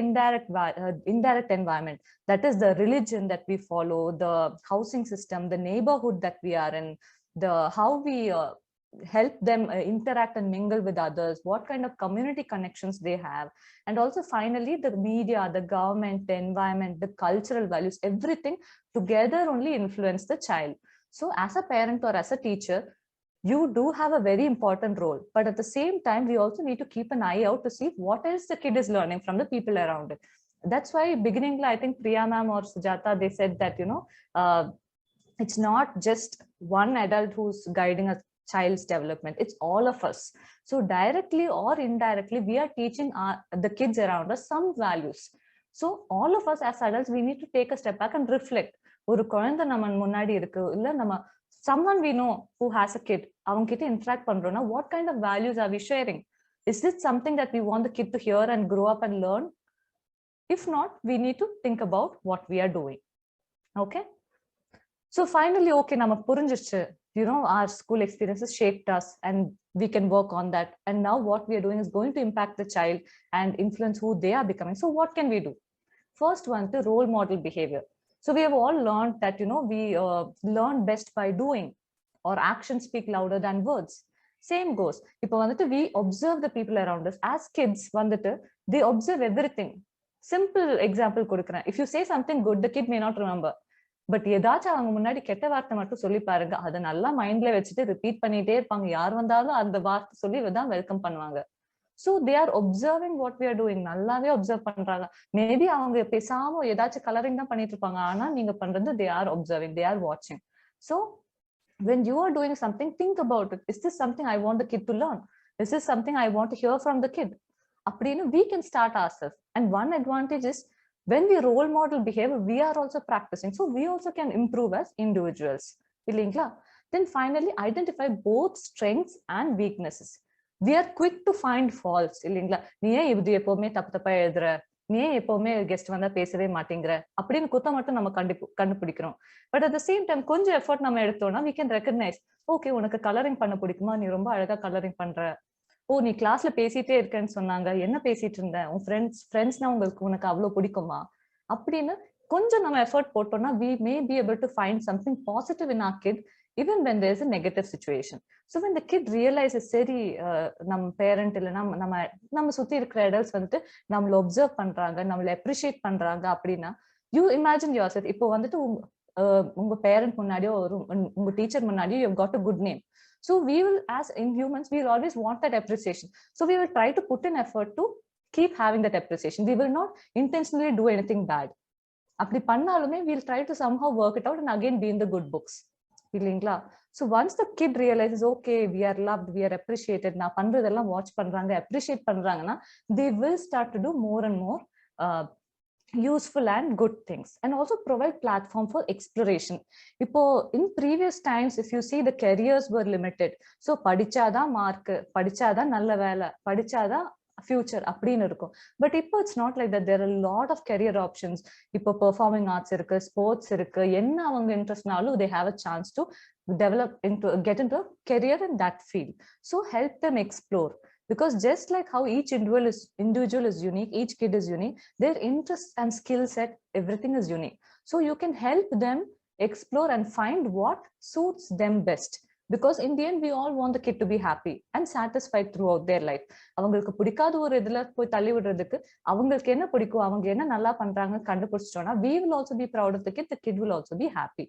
indirect environment, that is the religion that we follow, the housing system, the neighborhood that we are in, the how we help them interact and mingle with others, what kind of community connections they have, and also finally the media, the government, the environment, the cultural values, everything together only influence the child. So as a parent or as a teacher, you do have a very important role, but at the same time we also need to keep an eye out to see what else the kid is learning from the people around it. That's why beginning, I think Priya ma'am or Sujata, they said that it's not just one adult who's guiding a child's development, it's all of us. So directly or indirectly we are teaching the kids around us some values. So all of us as adults, we need to take a step back and reflect. ஒரு குழந்தை நம்ம முன்னாடி இருக்கு, இல்ல நம்ம someone we know who has a kid, அவங்க கிட்ட interact பண்றோம்னா what kind of values are we sharing? Is this something that we want the kid to hear and grow up and learn? If not, we need to think about what we are doing. Okay, so finally, okay, நம்ம புரிஞ்சிருச்சு, our school experiences shaped us and we can work on that, and now what we are doing is going to impact the child and influence who they are becoming. So what can we do? First one, the role model behavior. So we have all learned that we learn best by doing, or actions speak louder than words. Same goes, இப்போ வந்துட்டு we observe the people around us. As kids வந்துட்டு they observe everything. Simple example கொடுக்குறேன், if you say something good, the kid may not remember, but ஏதாச்சும் அவங்க முன்னாடி கெட்ட வார்த்தை மட்டும் சொல்லி பாருங்க, அதை நல்லா மைண்ட்ல வச்சுட்டு ரிப்பீட் பண்ணிட்டே இருப்பாங்க, யார் வந்தாலும் அந்த வார்த்தை சொல்லி தான் வெல்கம் பண்ணுவாங்க. So they are observing what we are doing, நல்லாவே observe பண்றாங்க. மேபி அவங்க பேசாம ஏதாச்சும் கலரிங் தான் பண்ணிட்டு இருப்பாங்க, ஆனா நீங்க பண்றது they are observing, they are watching. So when you are doing something, think about it. Is this something I want the kid to learn? Is this something I want to hear from the kid? அப்படின்னு we can start ourselves. And one advantage is when we role model behavior, we are also practicing, so we also can improve as individuals. இல்லைங்களா? Then finally identify both strengths and weaknesses. We are quick to find faults. இல்லைங்களா? நீ ஏன் இது எப்பவுமே தப்பா எழுதுற, நீ ஏன் எப்பவுமே கெஸ்ட் வந்தா பேசவே மாட்டேங்கிற அப்படின்னு குத்தம் மட்டும் நம்ம கண்டுபிடிக்கிறோம். But at the same time கொஞ்சம் எஃபர்ட் நம்ம எடுத்தோம்னா we can recognize, ஓகே உனக்கு கலரிங் பண்ண பிடிக்குமா, நீ ரொம்ப அழகா கலரிங் பண்ற, ஓ நீ கிளாஸ்ல பேசிட்டே இருக்கேன்னு சொன்னாங்க, என்ன பேசிட்டு இருந்த, உன் ஃப்ரெண்ட்ஸ்னா உனக்கு அவ்வளவு பிடிக்குமா அப்படின்னு கொஞ்சம் நம்ம எஃபர்ட் போட்டோம்னா we may be able to find something positive in our kid even when there is a negative situation. So when the kid realizes சரி நம்ம பேரண்ட் இல்ல நம்ம சுத்தி இருக்கிற அடல்ட்ஸ் வந்துட்டு நம்மள ஒப்சர்வ் பண்றாங்க, நம்மள அப்ரிஷியேட் பண்றாங்க அப்படின்னா you imagine yourself, இப்போ வந்துட்டு உங்க பேரண்ட் முன்னாடியோ உங்க டீச்சர் முன்னாடியோ you've got a good name. So we will, as in humans, we will always want that appreciation. So we will try to put in effort to keep having that appreciation. We will not intentionally do anything bad. அப்படி பண்ணாலுமே we'll try to somehow work it out and again be in the good books. இல்லைங்களா? So once the kid realizes, okay, we are loved, we are appreciated, நான் பண்றதெல்லாம் watch பண்றாங்க, appreciate பண்றாங்கன்னா they will start to do more and more useful and good things, and also provide platform for exploration. இப்போ in previous times, if you see, the careers were limited. So படிச்சாதான் mark, படிச்சாதான் நல்ல வேலை, படிச்சாதான் future அப்படின்னு இருக்கும். But இப்போ it's not like that. There are lot of career options. இப்போ பெர்ஃபார்மிங் ஆர்ட்ஸ் இருக்கு, ஸ்போர்ட்ஸ் இருக்கு, என்ன அவங்க இன்ட்ரெஸ்ட்னாலும் they have a chance to develop into get into a career in that field. So help them explore. Because just like how each individual is unique, each kid is unique, their interests and skill set, everything is unique. So you can help them explore and find what suits them best. Because in the end, we all want the kid to be happy and satisfied throughout their life. அவங்களுக்கு பிடிக்காத ஒரு இதுல போய் தள்ளி விடுறதுக்கு அவங்களுக்கு என்ன பிடிக்கும், அவங்க என்ன நல்லா பண்றாங்க கண்டுபிடிச்சிட்டோம்னா, we will also be proud of the kid will also be happy.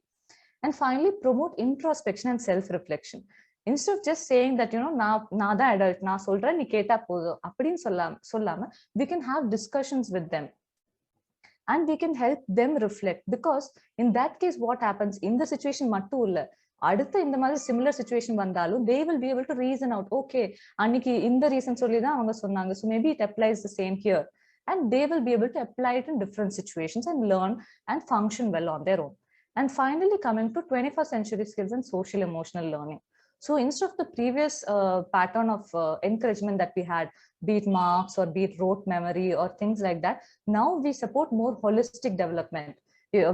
And finally, promote introspection and self-reflection. Instead of just saying that, நான் தான் adult, நான் சொல்றேன் நீ கேட்டா போதும் அப்படின்னு சொல்லாம we can have discussions with them. And we can help them reflect, because in that case what happens, in the situation mattu illa அடுத்த இந்த மாதிரி similar situation வந்தாலும் they will be able to reason out, okay அன்னைக்கு இந்த reason சொல்லி தான் அவங்க சொன்னாங்க, so maybe it applies the same here, and they will be able to apply it in different situations and learn and function well on their own. And finally, coming to 21st century skills and social emotional learning. So instead of the previous pattern of encouragement that we had, be it marks or be it rote memory or things like that, now we support more holistic development.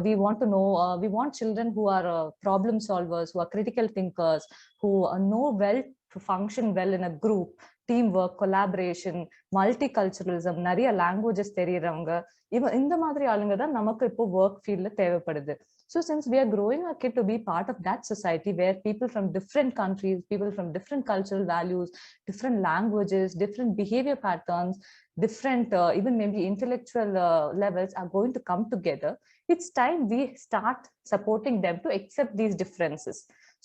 We want to know, we want children who are problem solvers, who are critical thinkers, who know well to function well in a group, teamwork, collaboration, multiculturalism, நிறைய languages தெரியறவங்க, இந்த மாதிரி ஆளுங்க தான் நமக்கு இப்போ work fieldல தேவைப்படுது. So since we are growing our kid to be part of that society where people from different countries, people from different cultural values, different languages, different behavior patterns, different even maybe intellectual levels are going to come together, it's time we start supporting them to accept these differences.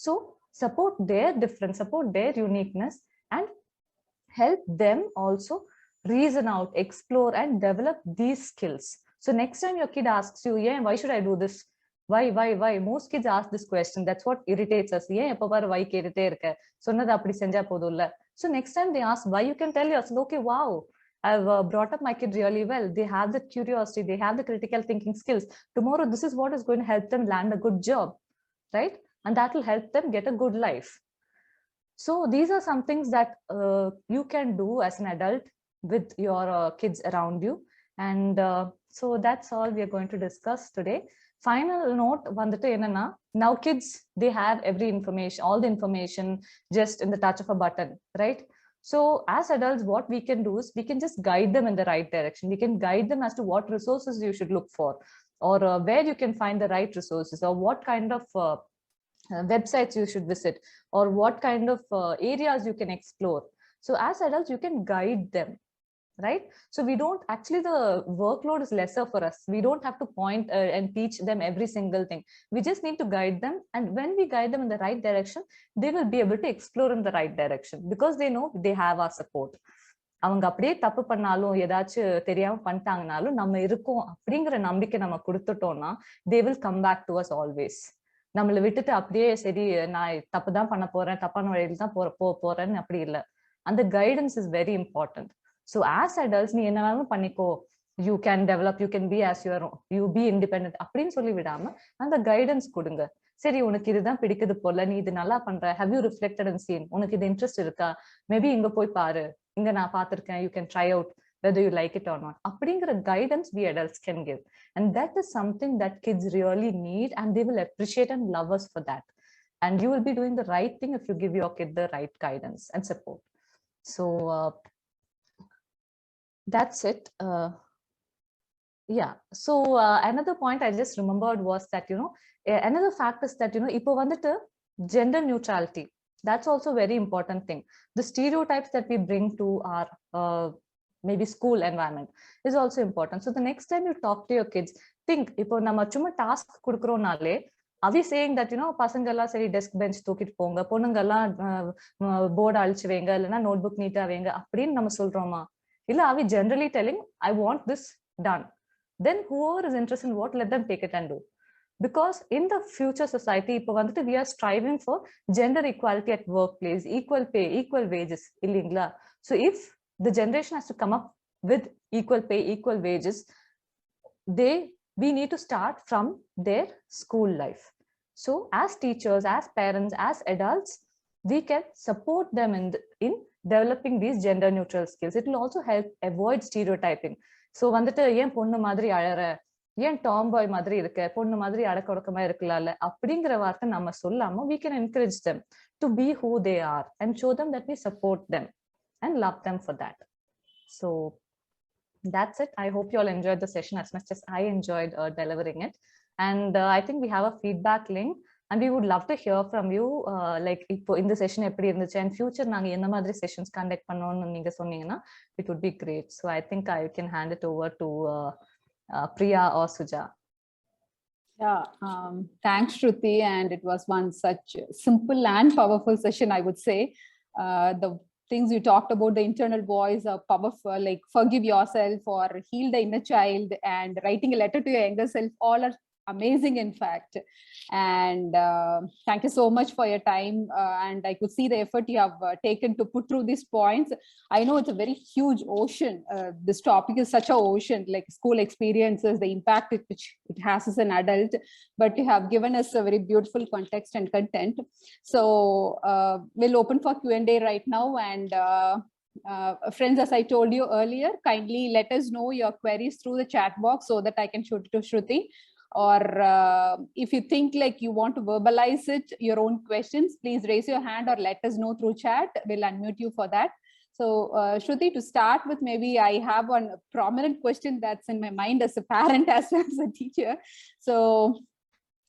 So support their difference, support their uniqueness, and help them also reason out, explore, and develop these skills. So next time your kid asks you, yeah, why should I do this? Why? Most kids ask this question. That's what irritates us. Yeah, எப்ப பாரு why கேட்டுட்டே இருக்க, சொன்னது அப்படி செஞ்சா போதும்ல. So next time they ask why, you can tell yourself, okay, wow, I've brought up my kid really well. They have the curiosity, they have the critical thinking skills. Tomorrow, this is what is going to help them land a good job, right? And that will help them get a good life. So these are some things that you can do as an adult with your kids around you. And so that's all we are going to discuss today. Final note vandu enna, now kids, they have every information, all the information just in the touch of a button, right? So as adults, what we can do is we can just guide them in the right direction. We can guide them as to what resources you should look for, or where you can find the right resources, or what kind of websites you should visit, or what kind of areas you can explore. So as adults, you can guide them, right? So we don't actually, the workload is lesser for us. We don't have to point and teach them every single thing. We just need to guide them, and when we guide them in the right direction, they will be able to explore in the right direction, because they know they have our support. அவங்க அப்படியே தப்பு பண்ணாலும், ஏதாச்சும் தெரியாம பண்ணிட்டாங்கனாலும், நம்ம இருக்கோம் அப்படிங்கிற நம்பிக்கை நம்ம கொடுத்துட்டோம்னா, they will come back to us always. நம்மளை விட்டுட்டு அப்படியே சரி நான் தப்பு தான் பண்ண போறேன், தப்பான வழியில தான் போறேன்னு அப்படி இல்லை. அந்த guidance is very important. So as adults, நீ என்னனாலும் பண்ணிக்கோ, you can develop, you can be as your own, you be independent அப்படின்னு சொல்லி விடாம அந்த கைடன்ஸ் கொடுங்க. சரி, உனக்கு இதுதான் பிடிக்குது போல, நீ இது நல்லா பண்ற, have you reflected and seen, உனக்கு இது இன்ட்ரெஸ்ட் இருக்கா, மேபி இங்க போய் பாரு, இங்க நான் பார்த்திருக்கேன், you can try out whether you like it or not. அப்படிங்கிற guidance we adults can give, and that is something that kids really need, and they will appreciate and love us for that. And you will be doing the right thing if you give your kid the right guidance and support. So that's it. Yeah, so another point I just remembered was that, another fact is that, ipo vandu gender neutrality, that's also a very important thing. The stereotypes that we bring to our maybe school environment is also important. So the next time you talk to your kids, think, ipo nama chuma task kudukromnale, are we saying that, pasangalla seri desk bench தூக்கிட்டு போங்க, பொண்ணுங்கெல்லாம் board அழிச்சு வைங்க, இல்லைன்னா notebook நீட்டா வைங்க அப்படின்னு நம்ம சொல்றோமா? இல்ல, are we generally telling, I want this done? Then whoever is interested in what, let them take it and do. Because in the future society, ipo vandu we are striving for gender equality at workplace, equal pay, equal wages, illingla. So if the generation has to come up with equal pay, equal wages, we need to start from their school life. So as teachers, as parents, as adults, we can support them in developing these gender neutral skills. It will also help avoid stereotyping. So வந்துட்டு ஏன் பொண்ணு மாதிரி அழற, ஏன் Tom பாய் மாதிரி இருக்க, பொண்ணு மாதிரி அடக்க ஒடுக்கமா இருக்கலாம்ல அப்படிங்கிற வார்த்தை நம்ம சொல்லாம we can encourage them to be who they are and show them that we support them. and love them for that. So that's it. I hope you all enjoyed the session as much as I enjoyed delivering it. And I think we have a feedback link, and we would love to hear from you. Like in the session eppadi irundhuchu and future naanga endha madri sessions conduct pannonu neenga sonningana, it would be great. So I think I can hand it over to Priya or Suja. Yeah, thanks, Shruti. And it was one such simple and powerful session, I would say. The things you talked about, the internal voice are powerful, like forgive yourself or heal the inner child and writing a letter to your younger self, all are amazing, in fact. And thank you so much for your time. And I could see the effort you have taken to put through these points. I know it's a very huge ocean. This topic is such an ocean, like school experiences, the impact which it has as an adult, but you have given us a very beautiful context and content. So we'll open for Q&A right now. And friends, as I told you earlier, kindly let us know your queries through the chat box so that I can shoot it to Shruti. Or if you think like you want to verbalize it, your own questions, please raise your hand or let us know through chat. We'll unmute you for that. So Shruti, to start with, maybe I have one prominent question that's in my mind as a parent as well as a teacher. So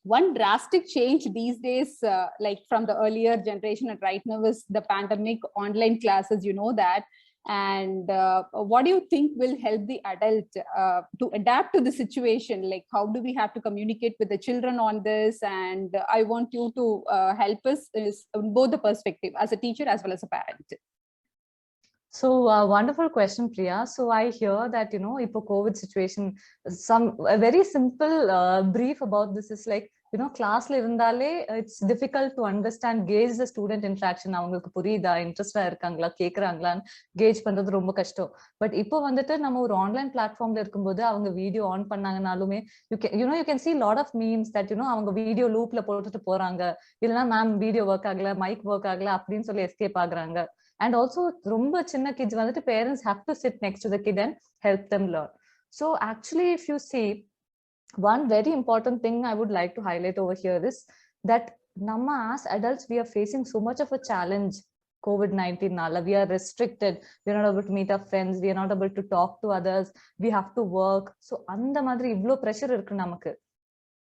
one drastic change these days, like from the earlier generation and right now, is the pandemic, online classes, you know that. And what do you think will help the adult to adapt to the situation? Like, how do we have to communicate with the children on this? And I want you to help us in both the perspective, as a teacher as well as a parent. So wonderful question, Priya. So I hear that, you know, ipo COVID situation, a very simple brief about this is like, you know, class la irundale it's difficult to understand, gauge the student interaction. Avangalukku puriyudha, interest irukangala, kekrangala, gauge pandrathu romba kashtam. But ipo vandittu nama or online platform la irukumbodhu avanga video on pannanganalume, you can see a lot of memes that, you know, avanga video loop la potuttu poranga, illana ma'am video work agala, mic work agala appdin solli escape agranga. And also romba chinna kids vandittu parents have to sit next to the kid and help them learn. So actually, if you see, one very important thing I would like to highlight over here is that nama as adults, we are facing so much of a challenge. COVID-19 nala we are restricted, we are not able to meet our friends, we are not able to talk to others, we have to work. So andha madri ivlo pressure irukku namakku.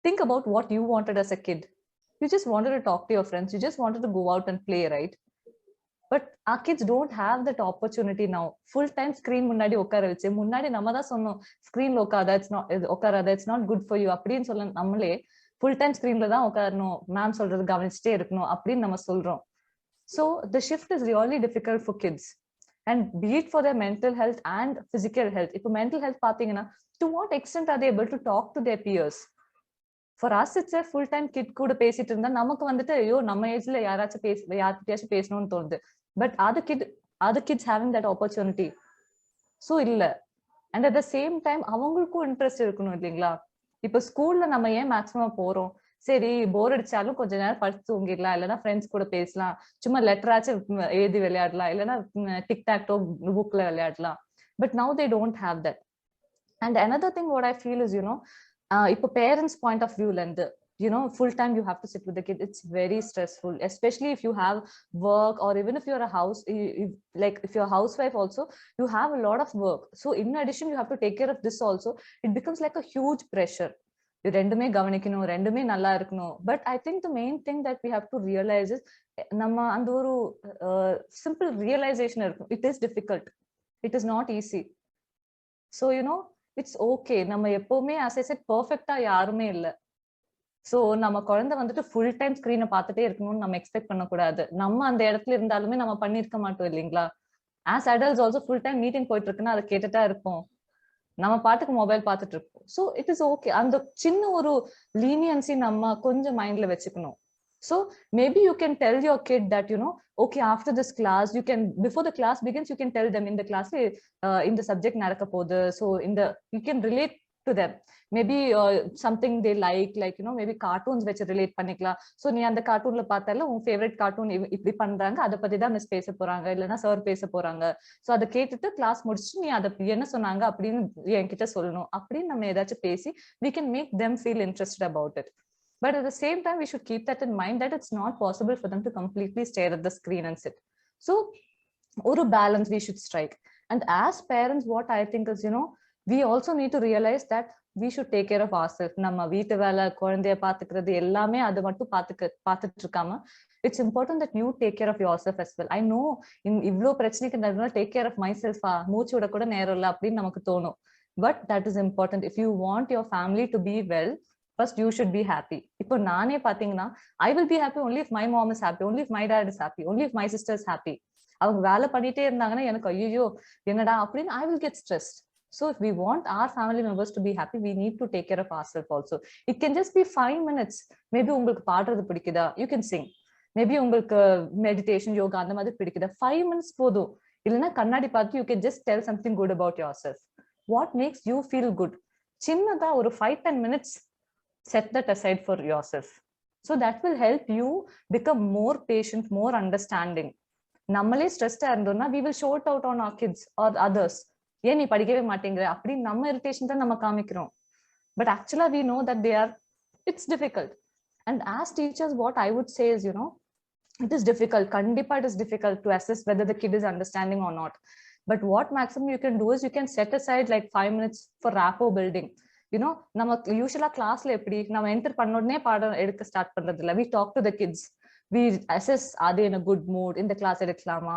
Think about what you wanted as a kid. You just wanted to talk to your friends, you just wanted to go out and play, right? But our kids don't have that opportunity now. Full time screen munnadi ukkara veche munnadi nama da sonnom screen lo ukada, it's not ukkarada, it's not good for you appdin solla nammale full time screen la da ukkarano, ma'am solradhu gavanichite iruknom appdin nama solrom. So the shift is really difficult for kids, and be it for their mental health and physical health. If mental health pathina, to what extent are they able to talk to their peers? For us, it's a full time kid kuda pesittu irundha namakku vandittu ayyo nama age la yaarachum pesanonu thonudhu. But are the kids having that opportunity? So illa. And at the same time avangalukku interest irukunu illingla. Ipo school la nama yen maximum porom, seri bore adichalu konja nera paduthu thoongidla, illana friends kuda pesalam, chumma letter aachu edhi veliyadala, illana tic tac toe book la veliyadala. But now they don't have that. And another thing what I feel is, you know, ipo parents point of view lend, you know, full time you have to sit with the kid, it's very stressful, especially if you have work, or even if you're a house, like if you're a housewife also, you have a lot of work. So in addition, you have to take care of this also. It becomes like a huge pressure. You rendume gavanikano, rendume nalla irukano. But I think the main thing that we have to realize is nama andoru simple realization irukum, it is difficult, it is not easy. So, you know, it's okay. Nama eppovume, as I said, perfect ah yarume illa. So நம்ம குழந்தை வந்துட்டு full time ஸ்கிரீனை பார்த்துட்டே இருக்கணும்னு நம்ம expect பண்ணக்கூடாது. நம்ம அந்த இடத்துல இருந்தாலுமே நம்ம பண்ணிருக்க மாட்டோம் இல்லைங்களா? As adults also full time meeting போயிட்டு இருக்குன்னா அதை கேட்டுட்டா இருப்போம், நம்ம பாட்டுக்கு மொபைல் பார்த்துட்டு இருப்போம். So it is okay. அந்த சின்ன ஒரு லீனியன்சி நம்ம கொஞ்சம் மைண்ட்ல வச்சுக்கணும். So maybe you can tell your kid that, you know, okay, after this class, you can, before the class begins, you can tell them in the class, in the subject nadakka podhu. So you can relate to them. Maybe something they like, you know, maybe cartoons which relate pannikala. So nee and cartoon la paathala un favorite cartoon ipdi pandranga, adha pathi da miss pesa poranga illana sir pesa poranga. So adha ketittu class mudichu nee adha enna sonanga appdin enkitta sollanum, appdin nama edachu pesi we can make them feel interested about it. But at the same time, we should keep that in mind that it's not possible for them to completely stare at the screen and sit. So Or balance we should strike. And as parents, what I think is, we also need to realize that we should take care of ourselves. நம்ம வீட்டு வேலை, குழந்தைய பாத்துக்கிறது எல்லாமே அது மட்டும் பாத்துட்டு இருக்காம, it's important that you take care of yourself as well. I know இவ்ளோ பிரச்சனைக்கு நடுவுல take care of myself, மூச்சு விட கூட நேரம் இல்ல அப்படின்னு நமக்கு தோணும். But that is important. If you want your family to be well, first you should be happy. இப்போ நானே பாத்தீங்கன்னா, I will be happy only if my mom is happy, only if my dad is happy, only if my sister is happy. அவங்க வேலை பண்ணிட்டே இருந்தாங்கன்னா எனக்கு ஐயோ என்னடா அப்படின்னு I will get stressed. So if we want our family members to be happy, we need to take care of ourselves also. It can just be 5 minutes. Maybe உங்களுக்கு பாடுறது பிடிக்குதா, you can sing. Maybe உங்களுக்கு meditation, yoga அந்த மாதிரி பிடிக்குதா, 5 minutes போதும். இல்லைன்னா கண்ணாடி பார்த்து you can just tell something good about yourself. What makes you feel good? சின்னதா ஒரு 5-10 minutes, set that aside for yourself. So that will help you become more patient, more understanding. நம்மளே ஸ்ட்ரெஸ்டா இருந்தோம்னா we will show it out on our kids or others. ஏன் நீ படிக்கவே மாட்டேங்கிற அப்படி நம்ம இரிட்டேஷன் தான் நம்ம காமிக்கிறோம். But actually we know that it's difficult. And as teachers, what I would say is, it is difficult. Kandipa it is difficult to assess whether the kid is understanding or not. But what maximum you can do is you can set aside like 5 minutes for rapport building. நம்ம யூசுவலா கிளாஸ்ல எப்படி நம்ம enter பண்ண உடனே பாடம் எடுக்க start பண்றது இல்ல. We talk to the kids. We assess, are they in a good mood, in the class எடுக்கலாமா,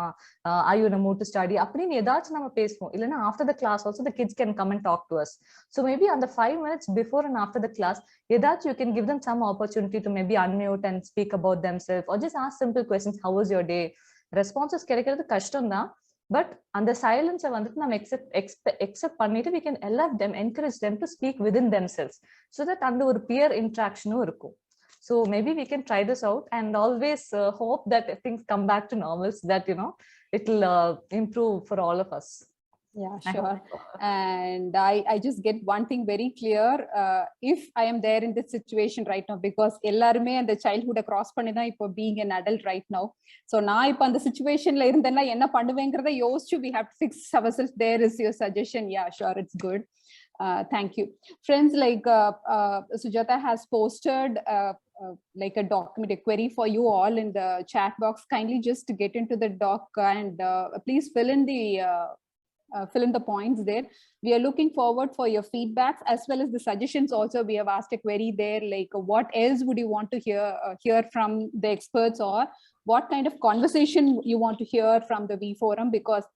are you in a mood to study அப்படின்னு ஏதாச்சும் நம்ம பேசுவோம். இல்லைன்னா after the class also the kids can come and talk to us. So maybe on the 5 minutes before and after the class, ஏதாச்சும் you can give them some opportunity to maybe unmute and speak about themselves or just ask simple questions. How was your day? Responses கிடைக்கிறது கஷ்டம் தான். But அந்த சைலன்ஸை வந்துட்டு நம்ம accept பண்ணிட்டு we can allow them, encourage them to speak within themselves so that அந்த ஒரு peer interactionும் இருக்கும். So maybe we can try this out and always hope that things come back to normal so that, it will improve for all of us. Yeah, sure. And I just get one thing very clear. If I am there in this situation right now, because எல்லாருமே அந்த childhood cross பண்ணி தான் இப்போ being an adult right now. So நான் இப்போ அந்த situationல இருந்தேன்னா என்ன பண்ணுவேங்கிறத யோசிச்சு we have to fix ourselves. There is your suggestion. Yeah, sure, it's good. Thank you. Friends, like Sujata has posted like a document, a query for you all in the chat box. Kindly just get into the doc and please fill in the points there. We are looking forward for your feedbacks as well as the suggestions also. We have asked a query there, like what else would you want to hear from the experts, or what kind of conversation you want to hear from the V Forum, because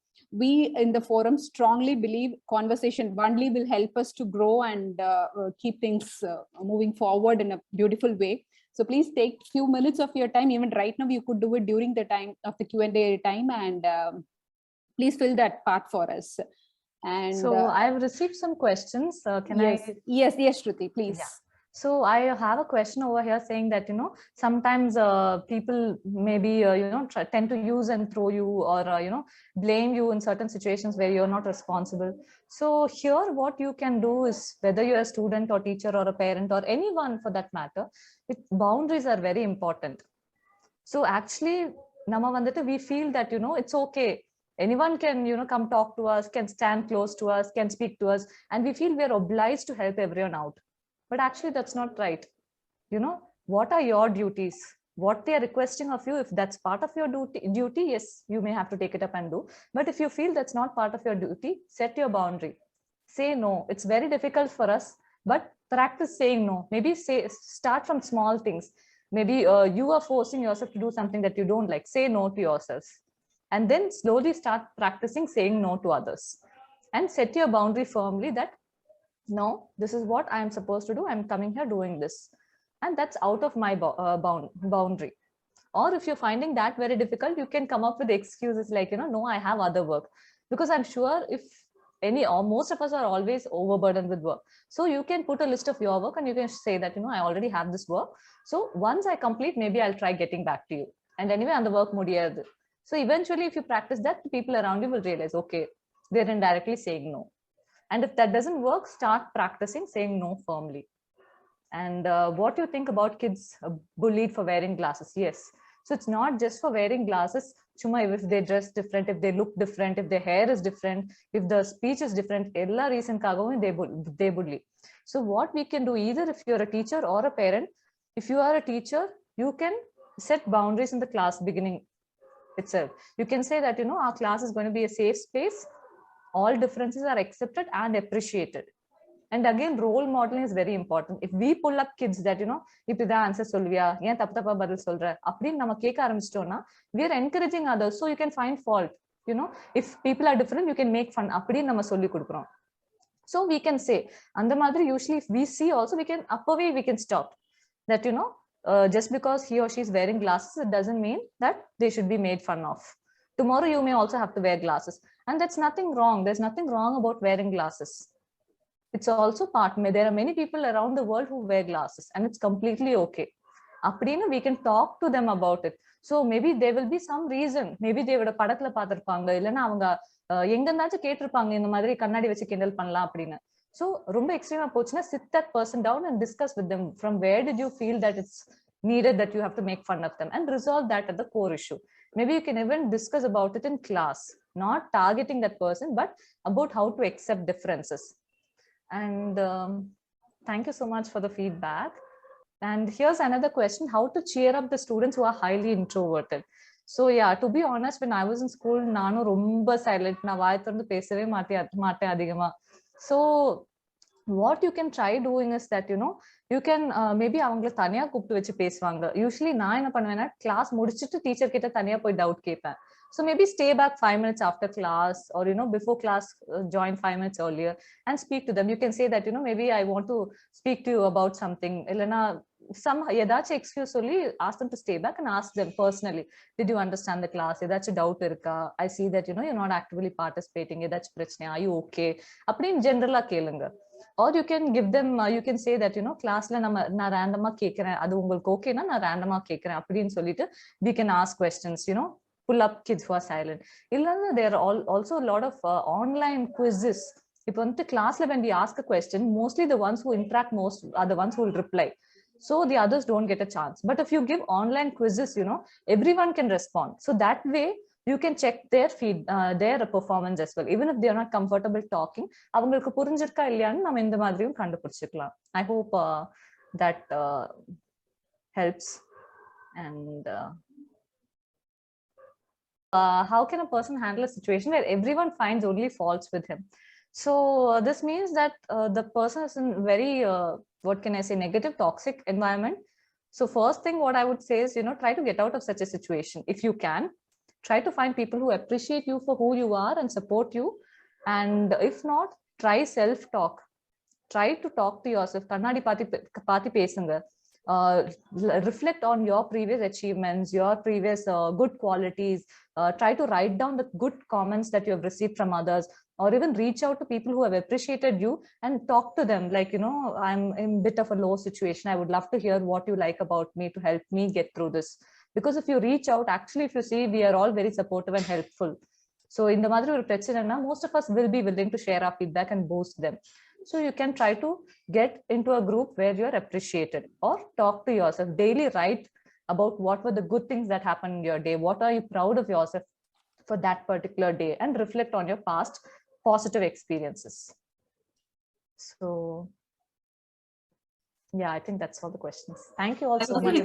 we in the forum strongly believe conversation only will help us to grow and keep things moving forward in a beautiful way. So please take few minutes of your time. Even right now, you could do it during the time of the Q&A time, and please fill that part for us. And so I've received some questions. Yes, Shruti, please. Yeah. So I have a question over here saying that, sometimes people maybe, tend to use and throw you or, blame you in certain situations where you're not responsible. So here what you can do is, whether you're a student or teacher or a parent or anyone for that matter, boundaries are very important. So actually, we feel that, it's okay. Anyone can, come talk to us, can stand close to us, can speak to us, and we feel we're obliged to help everyone out. But actually, that's not right. What are your duties? What they are requesting of you, if that's part of your duty, yes, you may have to take it up and do. But if you feel that's not part of your duty, set your boundary. Say no. It's very difficult for us, but practice saying no. Maybe start from small things. Maybe you are forcing yourself to do something that you don't like. Say no to yourself. And then slowly start practicing saying no to others. And set your boundary firmly that, no, this is what I am supposed to do. I'm coming here doing this. And that's out of my boundary. Or if you're finding that very difficult, you can come up with excuses like, no, I have other work. Because I'm sure if most of us are always overburdened with work. So you can put a list of your work and you can say that, I already have this work. So once I complete, maybe I'll try getting back to you. And anyway, on the work mudiyadu. So eventually, if you practice that, the people around you will realize, okay, they're indirectly saying no. And if that doesn't work, start practicing saying no firmly. And what do you think about kids bullied for wearing glasses? Yes. So it's not just for wearing glasses. If they dress different, if they look different, if their hair is different, if the speech is different, ella reason they bully. So what we can do, either if you're a teacher or a parent, if you are a teacher, you can set boundaries in the class beginning. itself. You can say that, our class is going to be a safe space. All differences are accepted and appreciated. And again, role modeling is very important. If we pull up kids that, இப்படிதான் answer சொல்வியா, ஏன் தப்பு தப்பா பதில் சொல்ற அப்படின்னு நம்ம கேட்க ஆரம்பிச்சிட்டோம்னா, we are encouraging others, so you can find fault. If people are different, you can make fun. அப்படின்னு நம்ம சொல்லி கொடுக்குறோம். So we can say, அந்த மாதிரி usually if we see also, we can அப்பவே we can stop that, just because he or she is wearing glasses, it doesn't mean that they should be made fun of. Tomorrow you may also have to wear glasses, and that's nothing wrong. There's nothing wrong about wearing glasses. It's also part. There are many people around the world who wear glasses, and it's completely okay. Appadina we can talk to them about it. So maybe there will be some reason. Maybe they would படத்துல பார்த்திருப்பாங்க, இல்லனா அவங்க எங்கன்னாச்சும் கேட்டிருப்பாங்க இந்த மாதிரி கண்ணாடி வச்சு கிண்டல் பண்ணலாம் அப்படின்னு. So ரொம்ப எக்ஸ்ட்ரீமா போச்சுன்னா, sit that person down and discuss with them from where did you feel that it's needed that you have to make fun of them, and resolve that at the core issue. Maybe you can even discuss about it in class, not targeting that person, but about how to accept differences. And thank you so much for the feedback. And here's another question: how to cheer up the students who are highly introverted? So yeah, to be honest, when I was in school, நானும் ரொம்ப silent. நான் வாய் திறந்து பேசவே மாட்டேன் அதிகமா. So what you can try doing is that, you can maybe அவங்கள தனியா கூப்பிட்டு வச்சு பேசுவாங்க. Usually நான் என்ன பண்ணுவேன்னா, class முடிச்சிட்டு teacher கிட்ட தனியா போய் doubt கேட்பேன். So maybe stay back 5 minutes after class, or before class, join 5 minutes earlier and speak to them. You can say that, maybe I want to speak to you about something. Illana some ஏதாச்சும் excuse சொல்லி ask them to stay back and ask them personally, did you understand the class? ஏதாச்சும் doubt இருக்கா? I see that, you're not actively participating. ஏதாச்சும் பிரச்சனை? Are you okay? அப்படின்னு ஜெனரலா கேளுங்க. Or you can give them, you can say that, classல நான் ரேண்டமா கேக்குறேன், அது உங்களுக்கு ஓகேனா நான் ரேண்டமா கேக்குறேன் அப்படின்னு சொல்லிட்டு we can ask questions, pull up kids who are silent. There are also a lot of online quizzes. If classல when we ask a question, mostly the ones who interact most are the ones who will reply, so the others don't get a chance. But if you give online quizzes, everyone can respond, so that way you can check their performance as well, even if they are not comfortable talking. அவங்களுக்கு புரிஞ்சிருக்கா இல்லையான்னு நம்ம இந்த மாதிரியும் கண்டுபிடிச்சிக்கலாம். I hope that helps. And how can a person handle a situation where everyone finds only faults with him? So this means that the person is in very what can I say, negative, toxic environment. So first thing what I would say is, try to get out of such a situation if you can. Try to find people who appreciate you for who you are and support you. And if not, try self-talk. Try to talk to yourself. Kannadi paati pesunga. Reflect on your previous achievements, your previous good qualities. Try to write down the good comments that you have received from others, or even reach out to people who have appreciated you and talk to them like, I'm in a bit of a low situation, I would love to hear what you like about me to help me get through this. Because if you reach out, actually, if you see, we are all very supportive and helpful. So in the madri or prachana, most of us will be willing to share our feedback and boost them. So you can try to get into a group where you're appreciated, or talk to yourself daily. Write about what were the good things that happened in your day. What are you proud of yourself for that particular day, and reflect on your past positive experiences. So yeah, I think that's all the questions. Thank you all so much.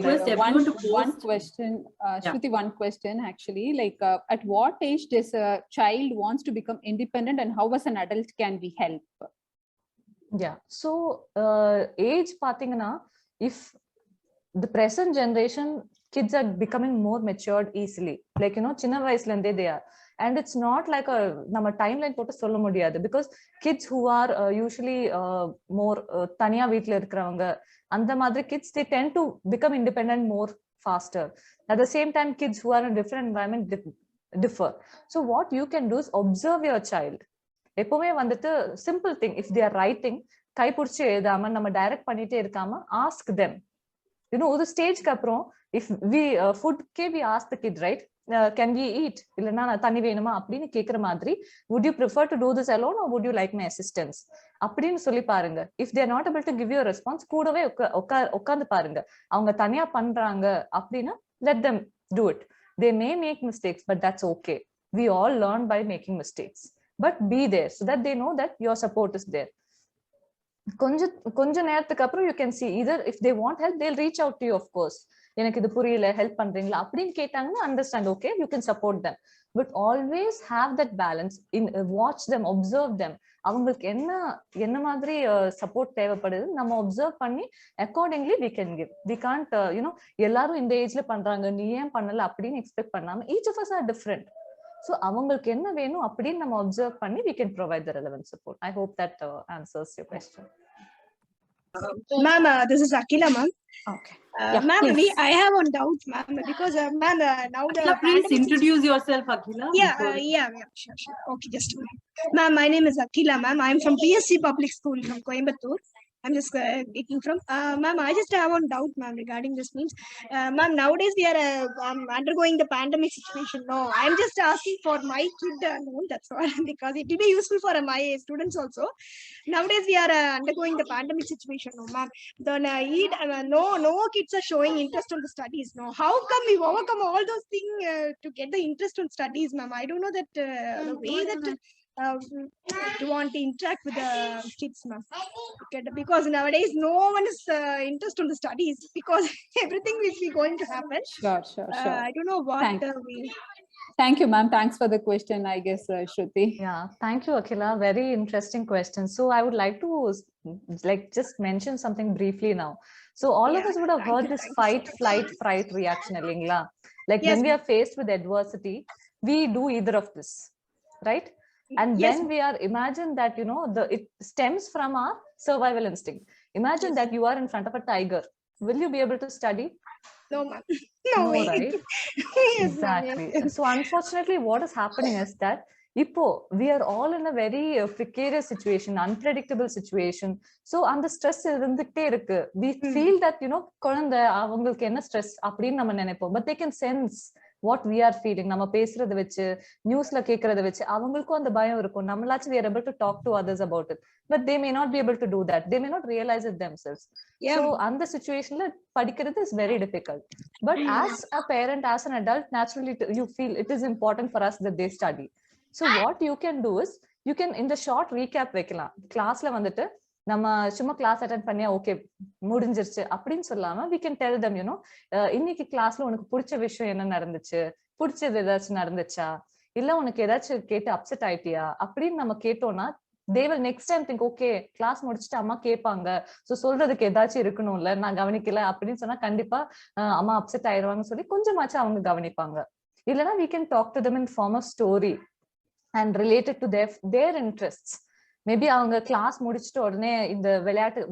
One question, Shruti, one question actually, like at what age does a child wants to become independent, and how as an adult can we help? Yeah, so age pathina, if the present generation kids are becoming more matured easily, like chinna vayasla inde they are, and it's not like a nama timeline potu solla mudiyadhu, because kids who are usually more taniya veetla irukravanga andha madri kids, they tend to become independent more faster. At the same time, kids who are in different environment differ. So what you can do is observe your child. எப்பவுமே வந்துட்டு simple thing, if they are writing, கை பிடிச்சு எழுதாம நம்ம direct பண்ணிட்டே இருக்காம ask them. ஒரு ஸ்டேஜ்க்கு அப்புறம் if we food we ask the kid, right, can we eat, இல்லனா தண்ணி வேணுமா அப்படின்னு கேக்குற மாதிரி, would you prefer to do this alone or would you like my assistance அப்படின்னு சொல்லி பாருங்க. If they are not able to give you a response, கூடவே உட்கார்ந்து பாருங்க. அவங்க தனியா பண்றாங்க அப்படின்னா let them do it. They may make mistakes, but that's okay. We all learn by making mistakes. But be there so that they know that your support is there. கொஞ்ச நேரத்துக்கு அப்புறம் you can see either if they want help they'll reach out to you. Of course, எனக்கு இது புரியல, help பண்றீங்களா அப்படின்னு கேட்டாங்கன்னா understand, okay you can support them, but always have that balance in watch them, observe them. அவங்களுக்கு என்ன மாதிரி support தேவைப்படுது நம்ம observe பண்ணி accordingly we can give. We can't எல்லாரும் இந்த ஏஜ்ல பண்றாங்க நீ ஏன் பண்ணல அப்படின்னு எக்ஸ்பெக்ட் பண்ணாம each of us are different. So அவங்களுக்கு என்ன வேணும் அப்படின்னு நம்ம observe பண்ணி we can provide the relevant support. I hope that answers your question. Ma'am, this is Akila, ma'am. Okay. Ma'am, please. I have one doubt, ma'am, because ma'am, now the Akila, please pandemic- introduce yourself, Akila. Yeah, sure. Okay, just a minute. Ma'am, my name is Akila, ma'am. I'm from PSC Public School from Coimbatore. I'm just taking from. Ma'am, I just have one doubt, ma'am, regarding this means. Ma'am, nowadays we are undergoing the pandemic situation. No, I'm just asking for my kid alone. That's all, because it will be useful for my students also. Nowadays we are undergoing the pandemic situation. No, ma'am. Then no kids are showing interest on the studies. No, how come we overcome all those things to get the interest on studies, ma'am? I don't know that the way that. To want to interact with the kids, ma'am, because nowadays no one is interested in the studies because everything will be going to happen. Sure. I don't know what Thank you, ma'am. Thanks for the question, I guess, Shruti. Yeah, thank you, Akila. Very interesting question. So I would like to just mention something briefly now. So all of us would have heard this fight, flight, fright reaction, illingla? Like yes, when we are faced with adversity, we do either of this, right? And yes, then we are imagine that it stems from our survival instinct. Imagine that you are in front of a tiger. Will you be able to study? No, ma'am. No way. Right? Yes, Exactly. yes. So unfortunately what is happening is that we are all in a very precarious situation, unpredictable situation. So அந்த stress இருந்துட்டே இருக்கு. We feel that குழந்தை அவங்களுக்கு என்ன stress அப்படின்னு நம்ம நினைப்போம், but they can sense what we are feeling. நம்ம பேசுறத வச்சு நியூஸ்ல கேக்குறத வச்சு அவங்களுக்கும் அந்த பயம் இருக்கும். நம்மளாச்சும் we are able to talk to others about it, but they may not be able to do that. They may not realize it themselves. So அந்த situationல படிக்கிறது is very difficult. But as a parent, as an adult, naturally you feel it is important for us that they study. So what you can do is you can in the short recap வைக்கலாம். கிளாஸ்ல வந்துட்டு நம்ம சும்மா class attend பண்ணியா okay முடிஞ்சிருச்சு அப்படின்னு சொல்லாம we can tell them இன்னைக்கு கிளாஸ்ல உனக்கு பிடிச்ச விஷயம் என்ன நடந்துச்சு, பிடிச்சது ஏதாச்சும் நடந்துச்சா, இல்ல உனக்கு ஏதாச்சும் கேட்டு அப்செட் ஆயிட்டியா அப்படின்னு நம்ம கேட்டோம்னா they will next time think okay class முடிச்சுட்டு அம்மா கேட்பாங்க, சோ சொல்றதுக்கு ஏதாச்சும் இருக்கணும்ல, நான் கவனிக்கல அப்படின்னு சொன்னா கண்டிப்பா அம்மா அப்செட் ஆயிடுவாங்கன்னு சொல்லி கொஞ்சமாச்சும் அவங்க கவனிப்பாங்க. இல்லைன்னா we can talk to them in form of story and related to their interests. Maybe அவங்க கிளாஸ் முடிச்சுட்டு உடனே இந்த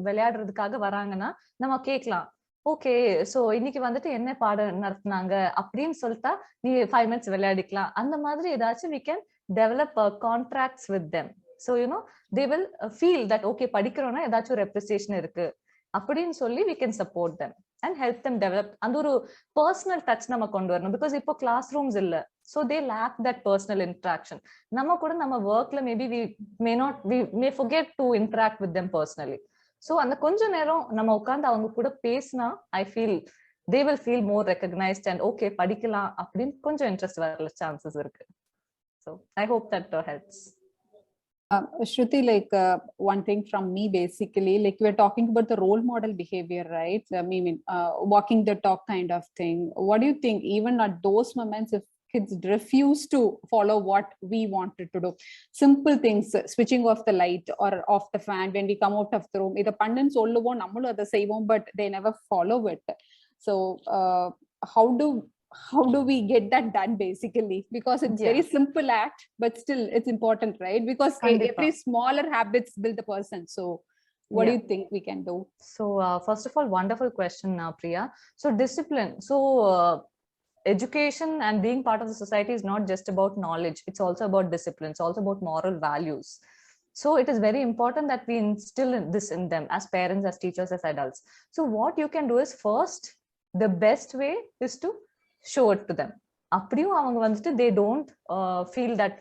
விளையாடுறதுக்காக வராங்கன்னா நம்ம கேட்கலாம், ஓகே சோ இன்னைக்கு வந்துட்டு என்ன பாடம் நடத்தினாங்க அப்படின்னு சொல்லிட்டா நீ 5 minutes விளையாடிக்கலாம். அந்த மாதிரி ஏதாச்சும் we can develop contracts with them. So they will feel that okay படிக்கிறோம்னா ஏதாச்சும் ரெப்ரசேஷன் இருக்கு அப்படின்னு சொல்லி we can support them and help them develop. அந்த ஒரு personal touch நம்ம கொண்டு வரணும், because இப்போ கிளாஸ் ரூம்ஸ் இல்ல. So they lack that personal interaction. நம்ம கூட நம்ம workல maybe we may forget to interact with them personally. So அந்த கொஞ்ச நேரம் நம்ம உட்கார்ந்து அவங்க கூட பேசினா I feel they will feel more recognized and okay படிக்கலாம் அப்படின்னு கொஞ்சம் இன்ட்ரெஸ்ட் வர சான்சஸ் இருக்கு. So I hope that helps. Shruti, one thing from me basically, we're talking about the role model behavior, right? I mean, walking the talk kind of thing. What do you think, even at those moments, if kids refuse to follow what we wanted to do, simple things, switching off the light or off the fan when we come out of the room, either pandan solluvo nammalu adha seivom, but they never follow it. So how do we get that done basically, because it's very simple act but still it's important, right? Because every smaller habits build the person. So what do you think we can do? So first of all, wonderful question, Priya. So discipline, education and being part of the society is not just about knowledge, it's also about discipline, it's also about moral values. So it is very important that we instill this in them as parents, as teachers, as adults. So what you can do is, first, the best way is to show it to them. அப்படியும் அவங்க வந்துட்டு they don't feel that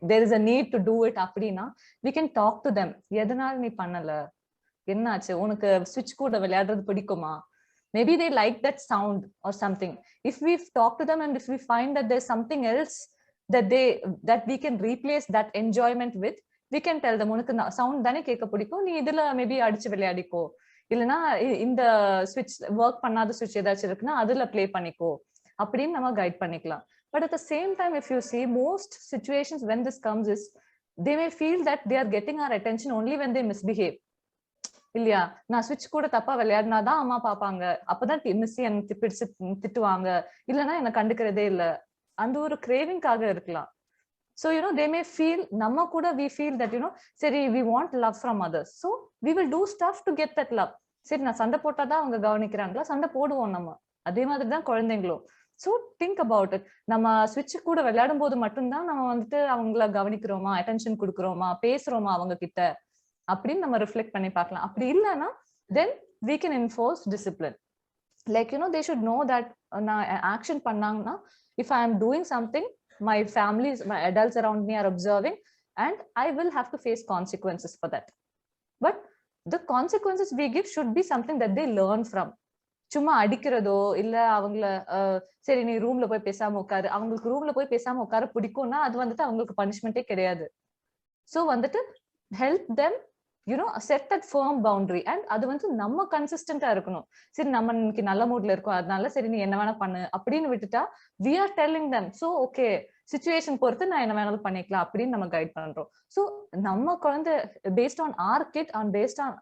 there is a need to do it அப்படின்னா we can talk to them. எதனால நீ பண்ணல, என்னாச்சு, உனக்கு switch கூட விளையாடுறது பிடிக்குமா, maybe they like that sound or something. If we talk to them and if we find that there's something else that we can replace that enjoyment with, we can tell them உனக்கு sound தானே கேட்க பிடிக்கும், நீ இதுல maybe அடிச்சு விளையாடிக்கோ, இல்லைன்னா இந்த ஸ்விட்ச் ஒர்க் பண்ணாத ஸ்விட்ச் ஏதாச்சும் இருக்குன்னா அதுல பிளே பண்ணிக்கோ அப்படின்னு நம்ம கைட் பண்ணிக்கலாம். But at the same time, if you see, most situations when this comes is they may feel that they are getting our attention only when they misbehave. இல்லையா, நான் ஸ்விட்ச் கூட தப்பா விளையாடினாதான் அம்மா பாப்பாங்க, அப்பதான் மிஸ் எனக்கு பிடிச்சு திட்டுவாங்க, இல்லைன்னா என்ன கண்டுக்கிறதே இல்ல, அந்த ஒரு கிரேவிங்காக இருக்கலாம். So, they may feel, நம்ம கூட we feel that, சரி, we want love from others. So, we will do stuff to get that love. சரி, நான் சண்டை போட்டாதான் அவங்க கவனிக்கிறாங்களா, சண்டை போடுவோம் நம்ம. அதே மாதிரிதான் குழந்தைங்களும். So, think about it. நம்ம ஸ்விட்ச் கூட விளையாடும் போது மட்டும்தான் நம்ம வந்துட்டு அவங்கள கவனிக்கிறோமா, அட்டென்ஷன் கொடுக்குறோமா, பேசுறோமா அவங்க கிட்ட அப்படின்னு நம்ம ரிஃப்ளெக்ட் பண்ணி பார்க்கலாம். அப்படி இல்லைன்னா then we can enforce discipline. Like, they should know that நான் ஆக்ஷன் பண்ணாங்கன்னா, if I am doing something, my families, my adults around me are observing, and I will have to face consequences for that. But the consequences we give should be something that they learn from. சும்மா அடிக்கிறதோ இல்ல அவங்கள சரி நீ ரூம்ல போய் பேசாம உட்காரு, அவங்களுக்கு ரூம்ல போய் பேசாம உட்கார பிடிக்கும்னா அது வந்துட்டு அவங்களுக்கு பனிஷ்மெண்டே கிடையாது. சோ வந்துட்டு help them set that firm boundary. And அது வந்து நம்ம கன்சிஸ்டன்டா இருக்கணும். சரி நம்ம இன்னைக்கு நல்ல மூட்ல இருக்கோம், அதனால சரி நீ என்ன வேணா பண்ணு அப்படின்னு விட்டுட்டா we are telling them so okay, situation பொறுத்து நான் என்ன வேணாலும் பண்ணிக்கலாம் அப்படின்னு நம்ம கைட் பண்றோம். ஸோ நம்ம குழந்தை based on our kid and based on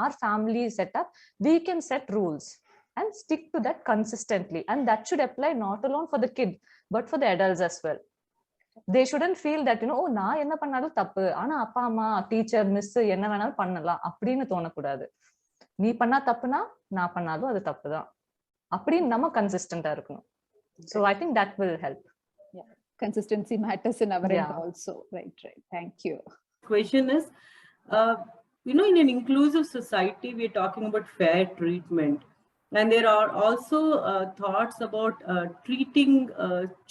our family setup, we can set rules and stick to that consistently, and that should apply not alone for the kid but for the adults as well. They shouldn't feel that oh நான் என்ன பண்ணாலும் தப்பு, ஆனா அப்பா அம்மா teacher miss என்ன வேணாலும் பண்ணலாம் அப்படின்னு தோணக்கூடாது. நீ பண்ணா தப்புனா நான் பண்ணாலும் அது தப்புதான் அப்படின்னு நம்ம கன்சிஸ்டன்டா இருக்கணும். So I think that will help. Yeah, consistency matters in our end also. Right. Thank you. Question is, in an inclusive society, we're talking about fair treatment. And there are also thoughts about treating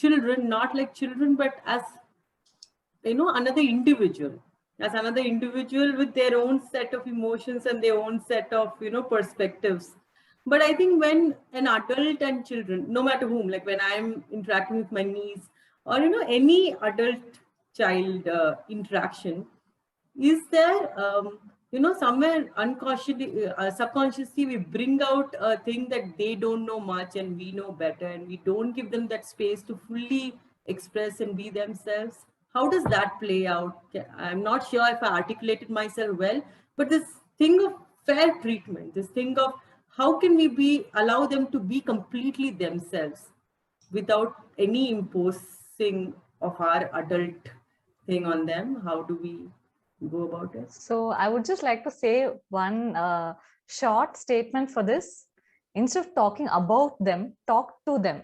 children not like children, but as another individual with their own set of emotions and their own set of perspectives. But I think when an adult and children, no matter whom, like when I'm interacting with my niece or any adult child interaction, is there somewhere unconsciously, subconsciously, we bring out a thing that they don't know much and we know better, and we don't give them that space to fully express and be themselves. How does that play out? I'm not sure if I articulated myself well, but this thing of fair treatment, this thing of how can we allow them to be completely themselves without any imposing of our adult thing on them? How do we go about it? So I would just like to say one short statement for this. Instead of talking about them, talk to them.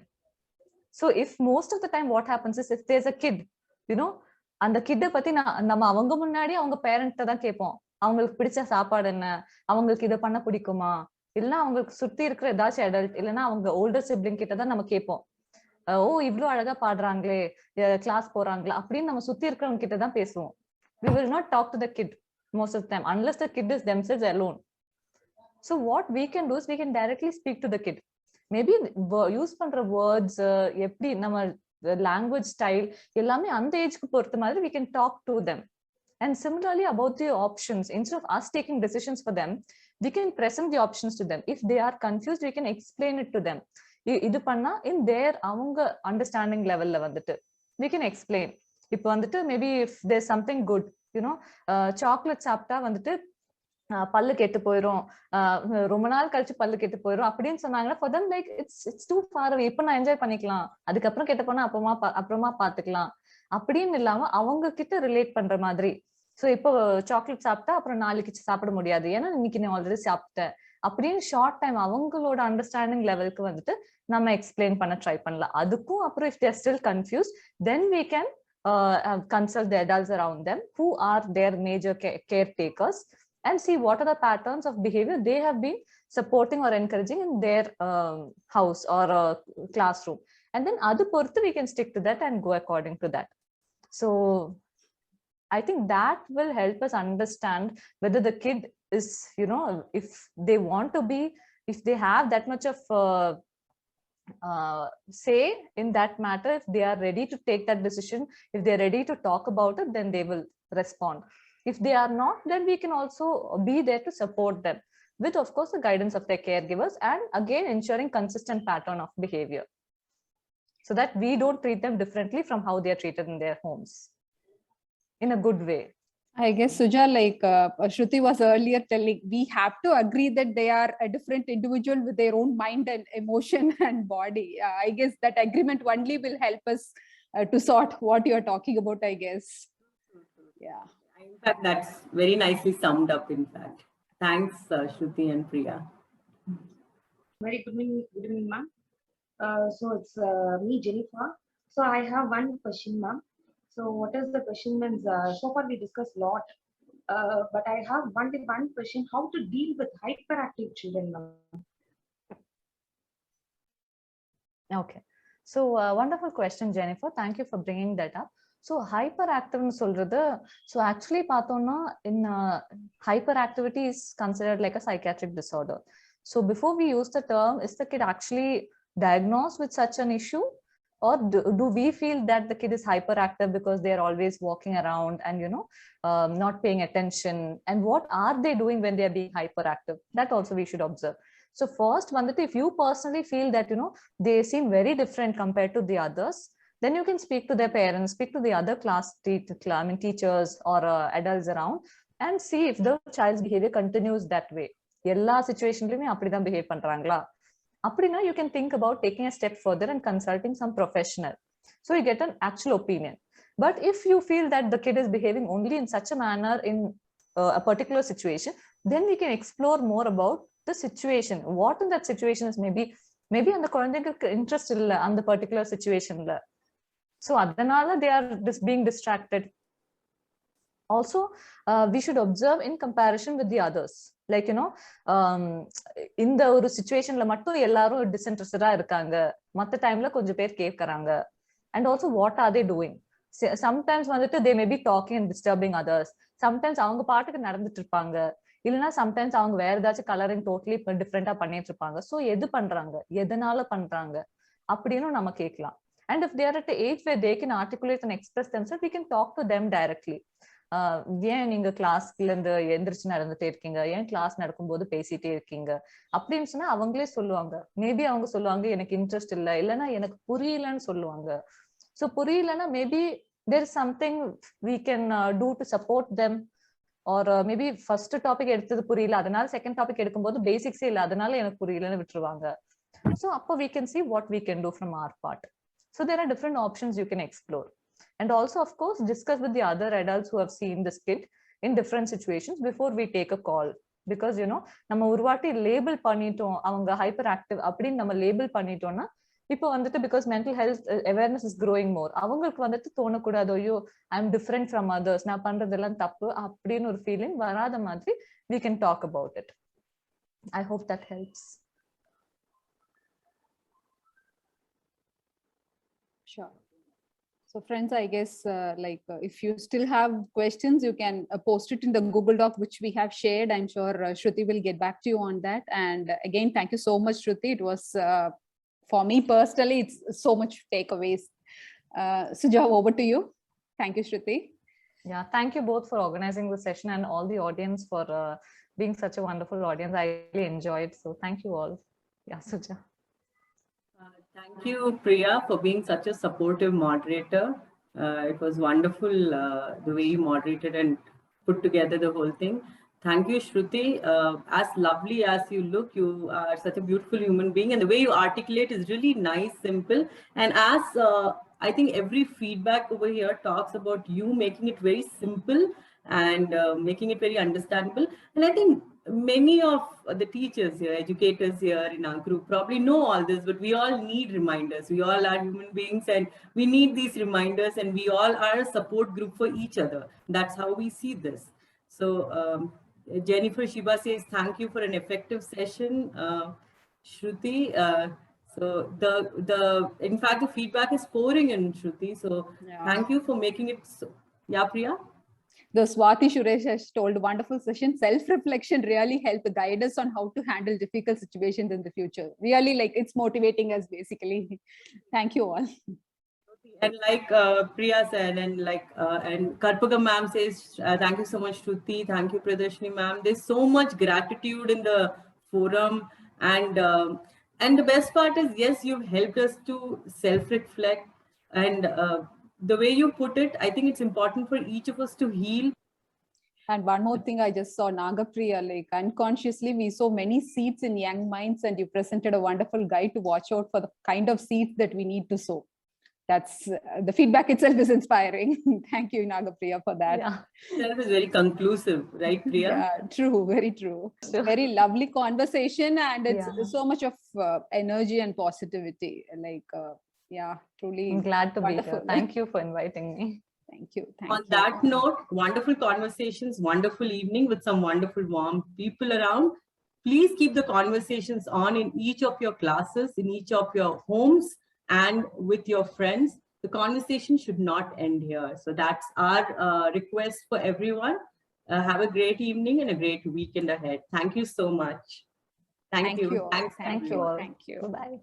So if most of the time what happens is, if there's a kid, அந்த கிட்ட பத்தி நம்ம அவங்க முன்னாடி அவங்க பேரண்ட்ட தான் கேட்போம். அவங்களுக்கு பிடிச்ச சாப்பாடு என்ன, அவங்களுக்கு இதை பண்ண பிடிக்குமா, இல்லைன்னா அவங்களுக்கு சுத்தி இருக்கிற ஏதாச்சும் அடல்ட், இல்லைன்னா அவங்க ஓல்டர் சிப்ளிங் கிட்ட தான் நம்ம கேட்போம். ஓ இவ்வளவு அழகா பாடுறாங்களே, கிளாஸ் போறாங்களா அப்படின்னு நம்ம சுத்தி இருக்கிறவங்க கிட்ட தான் பேசுவோம். We will not talk to the kid most of the time unless the kid is themselves alone. So what we can do is we can directly speak to the kid. Maybe use பண்ற words, எப்படி நம்ம language style எல்லாமே அந்த ஏஜ்க்கு பொறுத்த மாதிரி we can talk to them. And similarly about the options, instead of us taking decisions for them, we can present the options to them. If they are confused, we can explain it to them. இது பண்ணா in their அவங்க understanding level ல வந்துட்டு we can explain. இப்போ வந்துட்டு maybe if there something good, chocolate சாப்பிட்டா வந்துட்டு பல்லு கெட்டு போயிரும், ரொம்ப நாள் கழிச்சு பல்லு கெட்டு போயிரும் அப்படின்னு சொன்னாங்கன்னா for them like it's too far away, இப்போ நான் என்ஜாய் பண்ணிக்கலாம், அதுக்கப்புறம் கெட்ட போனா அப்புறமா பாத்துக்கலாம் அப்படின்னு இல்லாம அவங்க கிட்ட ரிலேட் பண்ற மாதிரி. சோ இப்போ சாக்லேட் சாப்பிட்டா அப்புறம் நாளைக்கு சாப்பிட முடியாது, ஏன்னா இன்னைக்கு நான் ஆல்ரெடி சாப்பிட்டேன் அப்படின்னு ஷார்ட் டைம் அவங்களோட அண்டர்ஸ்டாண்டிங் லெவலுக்கு வந்துட்டு நம்ம எக்ஸ்பிளைன் பண்ண ட்ரை பண்ணலாம். அதுக்கும் அப்புறம் if they are still confused, then we can consult the adults around them who are their major caretakers and see what are the patterns of behavior they have been supporting or encouraging in their house or classroom, and then adu porthu we can stick to that and go according to that. So I think that will help us understand whether the kid is if they want to be, if they have that much of say in that matter, if they are ready to take that decision, if they're ready to talk about it, then they will respond. If they are not, then we can also be there to support them with, of course, the guidance of their caregivers, and again ensuring consistent pattern of behavior so that we don't treat them differently from how they are treated in their homes, in a good way. I guess, Suja, like Shruti was earlier telling, we have to agree that they are a different individual with their own mind and emotion and body. I guess that agreement only will help us to sort what you're talking about, I guess. Yeah. In fact, that's very nicely summed up, in fact. Thanks, Shruti and Priya. Very good evening, ma'am. So it's me, Jennifer. So I have one question, ma'am. So what is the question means? So far we discussed a lot, but I have one question: how to deal with hyperactive children, ma'am? Okay, so wonderful question, Jennifer. Thank you for bringing that up. So hyperactive solradhu, so actually pathona in hyperactivity is considered like a psychiatric disorder. So before we use the term, is the kid actually diagnosed with such an issue, or do we feel that the kid is hyperactive because they are always walking around and not paying attention, and what are they doing when they are being hyperactive? That also we should observe. So first, Vandita, if you personally feel that they seem very different compared to the others, then you can speak to their parents, speak to the other teachers or adults around, and see if the child's behavior continues that way. எல்லா சிச்சுவேஷன்லயுமே அப்படிதான் behave பண்றாங்களா அப்படின்னா you can think about taking a step further and consulting some professional, so you get an actual opinion. But if you feel that the kid is behaving only in such a manner in a particular situation, then we can explore more about the situation. What in that situation is maybe அந்த குழந்தைகளுக்கு interest இல்ல அந்த particular situationல, so அதனால they are just being distracted. Also, we should observe in comparison with the others. Like, இந்த ஒரு சிச்சுவேஷன்ல மட்டும் எல்லாரும் டிஸ்இன்ட்ரெஸ்டடா இருக்காங்க, மத்த டைம்ல கொஞ்சம் பேர் கேட்கறாங்க. And also, what are they doing? Sometimes வந்துட்டு they may be talking and disturbing others. Sometimes அவங்க பாட்டுக்கு நடந்துட்டு இருப்பாங்க, இல்லைன்னா sometimes அவங்க வேற ஏதாச்சும் கலரிங் டோட்டலி டிஃப்ரெண்டா பண்ணிட்டு இருப்பாங்க. ஸோ எது பண்றாங்க, எதனால பண்றாங்க அப்படின்னு நம்ம கேட்கலாம். And if they are at the age where they can articulate and express themselves, we can talk to them directly. ஏன் நீங்க கிளாஸ்ல இருந்து எந்திரிச்சு நடந்துட்டே இருக்கீங்க, ஏன் கிளாஸ் நடக்கும்போது பேசிட்டே இருக்கீங்க அப்படின்னு சொன்னா அவங்களே சொல்லுவாங்க. மேபி அவங்க சொல்லுவாங்க எனக்கு இன்ட்ரெஸ்ட் இல்ல, இல்லைன்னா எனக்கு புரியலன்னு சொல்லுவாங்க. ஸோ புரியலன்னா maybe there is something we can do to support them, or maybe first topic எடுத்தது புரியல, அதனால செகண்ட் டாபிக் எடுக்கும்போது பேசிக்ஸே இல்ல, அதனால எனக்கு புரியலன்னு விட்டுருவாங்க. ஸோ அப்போ we can see what we can do from our part. So there are different options you can explore. And also, of course, discuss with the other adults who have seen this kid in different situations before we take a call. Because, நம்ம ஒரு வாட்டி label பண்ணிட்டோம், அவங்க hyper active அப்படின்னு நம்ம label பண்ணிட்டோம்னா, இப்போ வந்துட்டு because mental health awareness is growing more, அவங்களுக்கு வந்துட்டு தோணக்கூடாது ஐயோ I am different from others, நான் பண்றதெல்லாம் தப்பு அப்படின்னு ஒரு ஃபீலிங் வராத மாதிரி we can talk about it. I hope that helps. Sure. So friends, I guess if you still have questions, you can post it in the Google Doc, which we have shared. I'm sure Shruti will get back to you on that. And again, thank you so much, Shruti. It was, for me personally, it's so much takeaways. Suja, over to you. Thank you, Shruti. Yeah, thank you both for organizing the session and all the audience for being such a wonderful audience. I really enjoyed. So thank you all. Yeah, Suja. Thank you, Priya, for being such a supportive moderator. It was wonderful the way you moderated and put together the whole thing. Thank you, Shruti. As lovely as you look, you are such a beautiful human being, and the way you articulate is really nice, simple. And as I think every feedback over here talks about you making it very simple and making it very understandable. And I think many of the teachers here, educators here in our group probably know all this, but we all need reminders. We all are human beings and we need these reminders, and we all are a support group for each other. That's how we see this. So Jennifer Shiba says, thank you for an effective session. Shruti, so in fact, the feedback is pouring in, Shruti. So yeah. Thank you for making it so. Yeah, Priya? The Swati Suresh has told wonderful session. Self-reflection really help guide us on how to handle difficult situations in the future. Really, it's motivating us basically. Thank you all. And like Priya said, and like and Karpagam ma'am says, thank you so much, Shruti. Thank you, Pradarshini ma'am. There's so much gratitude in the forum, and the best part is, yes, you've helped us to self-reflect, and the way you put it, I think it's important for each of us to heal. And one more thing, I just saw Nagapriya, like unconsciously we saw many seeds in young minds, and you presented a wonderful guide to watch out for the kind of seeds that we need to sow. That's the feedback itself is inspiring. Thank you, Nagapriya, for that. Yeah. That is very conclusive, right, Priya? Yeah, true, very true. Very lovely conversation, and it's Yeah. so much of energy and positivity. Like, yeah, truly. I'm glad to be wonderful. here. Thank you for inviting me. Thank you. Thank On you. that note, wonderful conversations, wonderful evening with some wonderful warm people around. Please keep the conversations on in each of your classes, in each of your homes, and with your friends. The conversation should not end here. So that's our request for everyone. Have a great evening and a great weekend ahead. Thank you so much. Thank you. Thanks, Thank you all. Thank you. Bye.